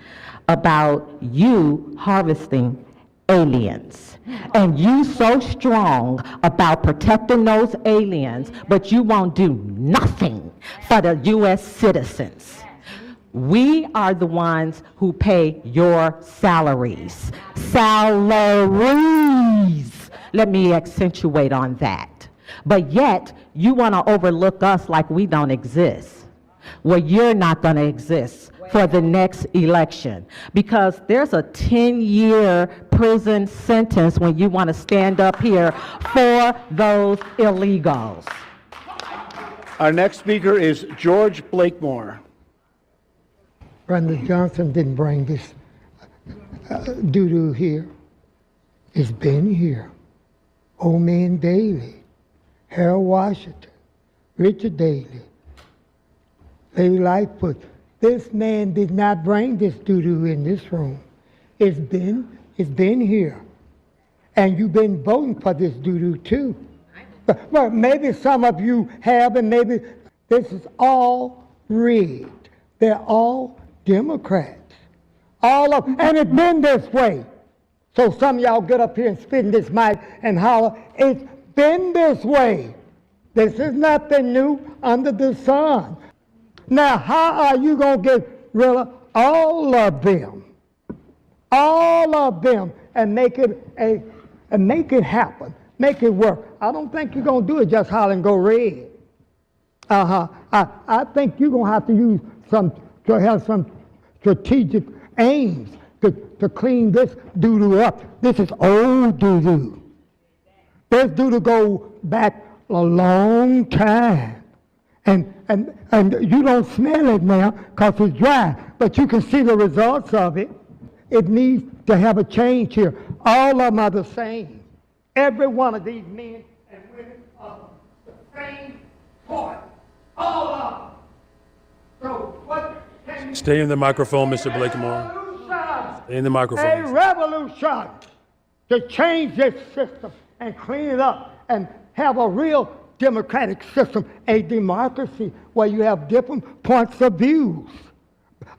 about you harvesting aliens. And you so strong about protecting those aliens, but you won't do nothing for the U.S. citizens. We are the ones who pay your salaries. Salaries. Let me accentuate on that. But yet, you want to overlook us like we don't exist. Well, you're not going to exist for the next election, because there's a 10-year prison sentence when you want to stand up here for those illegals. Our next speaker is George Blakemore. Brenda Johnson didn't bring this doo-doo here. It's been here. Old Man Daley, Harold Washington, Richard Daley, Lady Lightfoot. This man did not bring this doo-doo in this room. It's been here. And you've been voting for this doo-doo too. Well, maybe some of you have, and maybe this is all rigged. They're all Democrats. All of, and it's been this way. So some of y'all get up here and spit in this mic and holler, it's been this way. This is nothing new under the sun. Now, how are you going to get rid of all of them? All of them, and make it happen, make it work. I don't think you're going to do it just holler and go red. I think you're going to have to use to have some strategic aims to clean this doo-doo up. This is old doo-doo. This doo-doo go back a long time. And you don't smell it now because it's dry, but you can see the results of it. It needs to have a change here. All of them are the same. Every one of these men and women are the same point. All of them. So what can you Stay in the microphone, Mr. Blakemore. Stay in the microphone. A revolution to change this system and clean it up and have a real democratic system, a democracy where you have different points of views.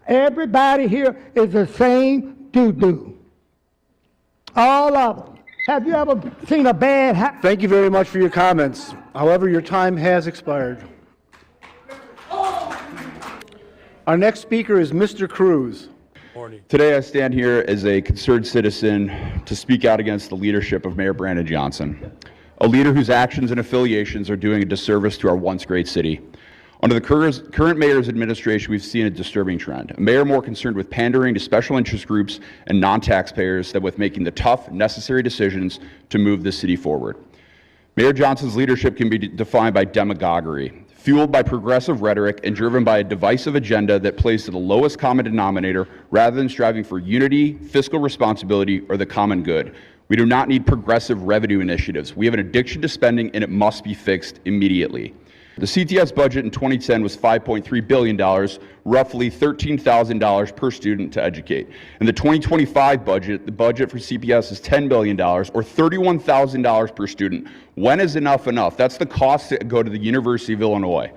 Everybody here is the same doo-doo. All of them. Have you ever seen a bad Thank you very much for your comments. However, your time has expired. Our next speaker is Mr. Cruz. Today I stand here as a concerned citizen to speak out against the leadership of Mayor Brandon Johnson, a leader whose actions and affiliations are doing a disservice to our once great city. Under the current mayor's administration, we've seen a disturbing trend. A mayor more concerned with pandering to special interest groups and non-taxpayers than with making the tough, necessary decisions to move the city forward. Mayor Johnson's leadership can be defined by demagoguery, fueled by progressive rhetoric and driven by a divisive agenda that plays to the lowest common denominator rather than striving for unity, fiscal responsibility, or the common good. We do not need progressive revenue initiatives. We have an addiction to spending, and it must be fixed immediately. The CTS budget in 2010 was $5.3 billion, roughly $13,000 per student to educate. In the 2025 budget, the budget for CPS is $10 billion, or $31,000 per student. When is enough enough? That's the cost to go to the University of Illinois.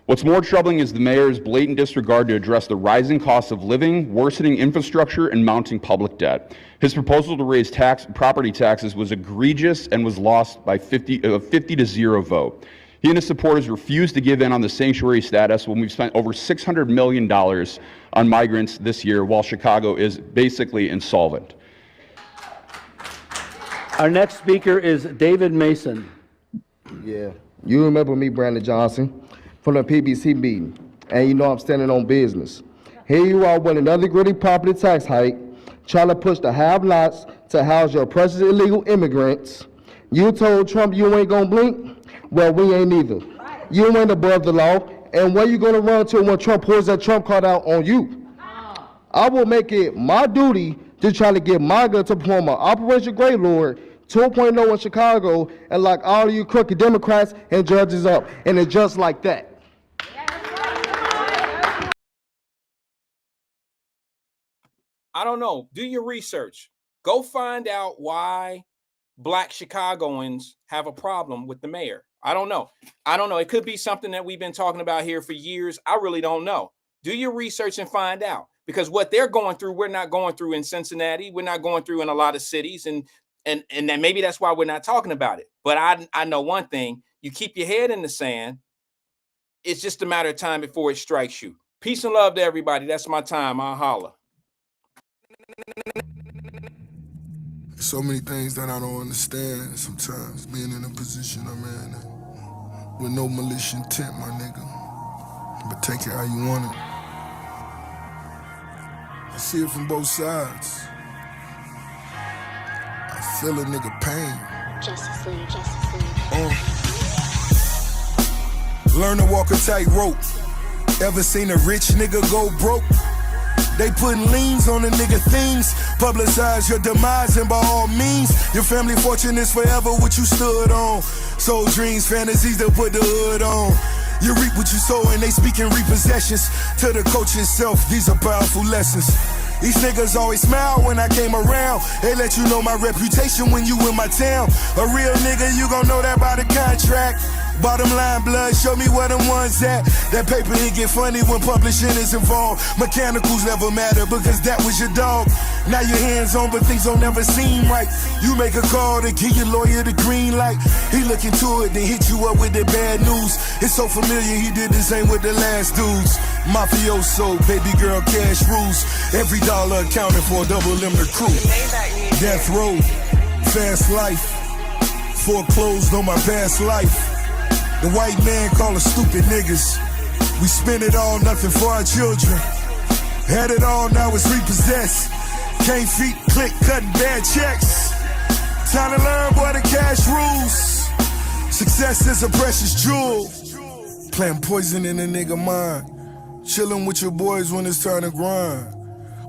What's more troubling is the mayor's blatant disregard to address the rising costs of living, worsening infrastructure, and mounting public debt. His proposal to raise property taxes was egregious and was lost by 50-0 vote. He and his supporters refused to give in on the sanctuary status when we've spent over $600 million on migrants this year, while Chicago is basically insolvent. Our next speaker is David Mason. Yeah, you remember me, Brandon Johnson, from the PBC meeting, and you know I'm standing on business. Here you are with another gritty property tax hike, trying to push the have-nots to house your precious illegal immigrants. You told Trump you ain't gonna blink? Well, we ain't either. You ain't above the law, and where you gonna run to when Trump pours that Trump card out on you? I will make it my duty to try to get my gun to perform an Operation Great Lord 2.0 in Chicago and lock all of you crooked Democrats and judges up, and it's just like that. I don't know. Do your research. Go find out why Black Chicagoans have a problem with the mayor. I don't know. It could be something that we've been talking about here for years. I really don't know. Do your research and find out, because what they're going through, we're not going through in Cincinnati. We're not going through in a lot of cities, and then maybe that's why we're not talking about it. But I know one thing: you keep your head in the sand. It's just a matter of time before it strikes you. Peace and love to everybody. That's my time. I'll holler. So many things that I don't understand sometimes, being in a position I'm in, with no malicious intent, my nigga. But take it how you want it. I see it from both sides. I feel a nigga pain. Justice League, Justice League. Learn to walk a tightrope. Ever seen a rich nigga go broke? They putting liens on the nigga things. Publicize your demise, and by all means, your family fortune is forever what you stood on. Soul dreams, fantasies, they'll put the hood on. You reap what you sow, and they speak in repossessions. To the coach itself, these are powerful lessons. These niggas always smile when I came around. They let you know my reputation when you in my town. A real nigga, you gon' know that by the contract. Bottom line, blood, show me where them ones at. That paper, it get funny when publishing is involved. Mechanicals never matter because that was your dog. Now your hands on, but things don't never seem right. You make a call to give your lawyer the green light. He look into it, then hit you up with the bad news. It's so familiar, he did the same with the last dudes. Mafioso, baby girl, cash rules. Every dollar accounted for, double M the crew. Death row, fast life. Foreclosed on my past life. The white man call us stupid niggas. We spend it all, nothing for our children. Had it all, now it's repossessed. Can't feet click, cutting bad checks. Time to learn, boy, the cash rules. Success is a precious jewel. Playing poison in a nigga mind. Chilling with your boys when it's time to grind.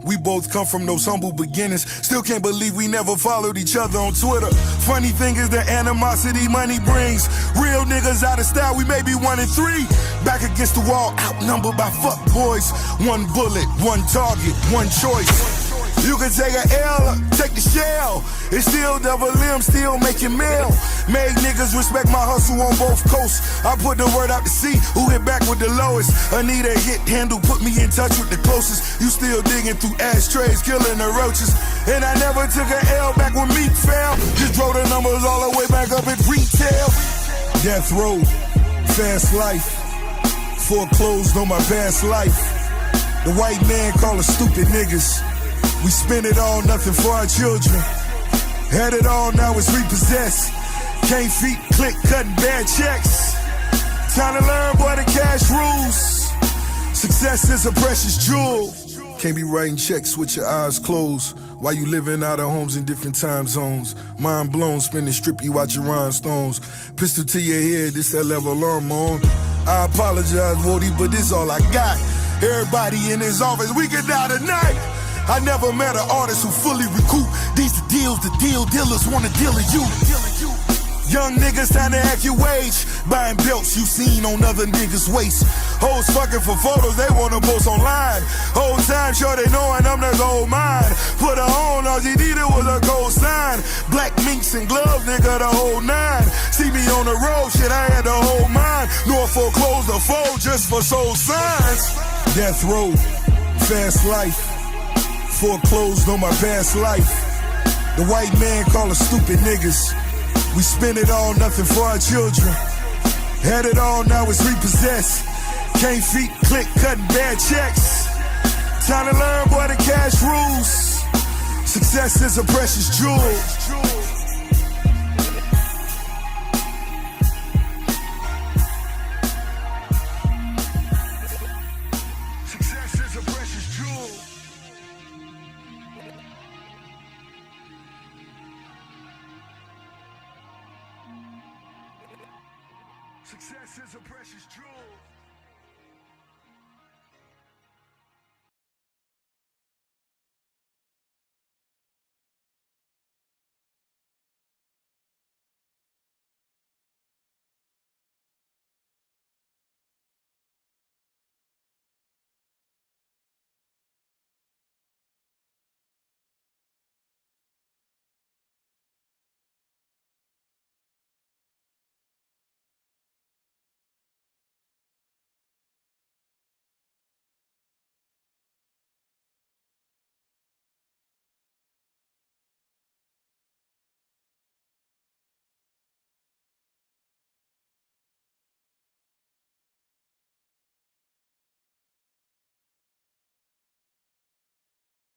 We both come from those humble beginnings. Still can't believe we never followed each other on Twitter. Funny thing is the animosity money brings. Real niggas out of style, we may be 1 in 3. Back against the wall, outnumbered by fuck boys. One bullet, one target, one choice. You can take a L or take the shell. It's still double M, still making mail. Made niggas respect my hustle on both coasts. I put the word out to see who hit back with the lowest. Anita hit handle, put me in touch with the closest. You still digging through ashtrays, killing the roaches. And I never took a L back when Meek fell. Just drove the numbers all the way back up at retail. Death row, fast life. Foreclosed on my past life. The white man call us stupid niggas. We spend it all, nothing for our children. Had it all, now it's repossessed. Can't feet click, cutting bad checks. Time to learn, boy, the cash rules. Success is a precious jewel. Can't be writing checks with your eyes closed. While you living out of homes in different time zones. Mind blown, spinning strippy, watching rhinestones. Pistol to your head, this that level I'm on. I apologize, Woody, but this all I got. Everybody in his office, we can die tonight. I never met an artist who fully recoup. These the deals, the dealers wanna deal with you. Young niggas time to act your wage, buying belts you seen on other niggas' waist. Hoes fucking for photos, they wanna post online. Whole time sure they knowing I'm the gold mine. Put her on, all she needed was a gold sign. Black minks and gloves, nigga, the whole nine. See me on the road, shit, I had the whole mind. Norfolk closed the fold just for soul signs. Death row, fast life. Foreclosed on my past life. The white man call us stupid niggas. We spend it all, nothing for our children. Had it all, now it's repossessed. Can't feet click, cutting bad checks. Time to learn, boy, the cash rules. Success is a precious jewel.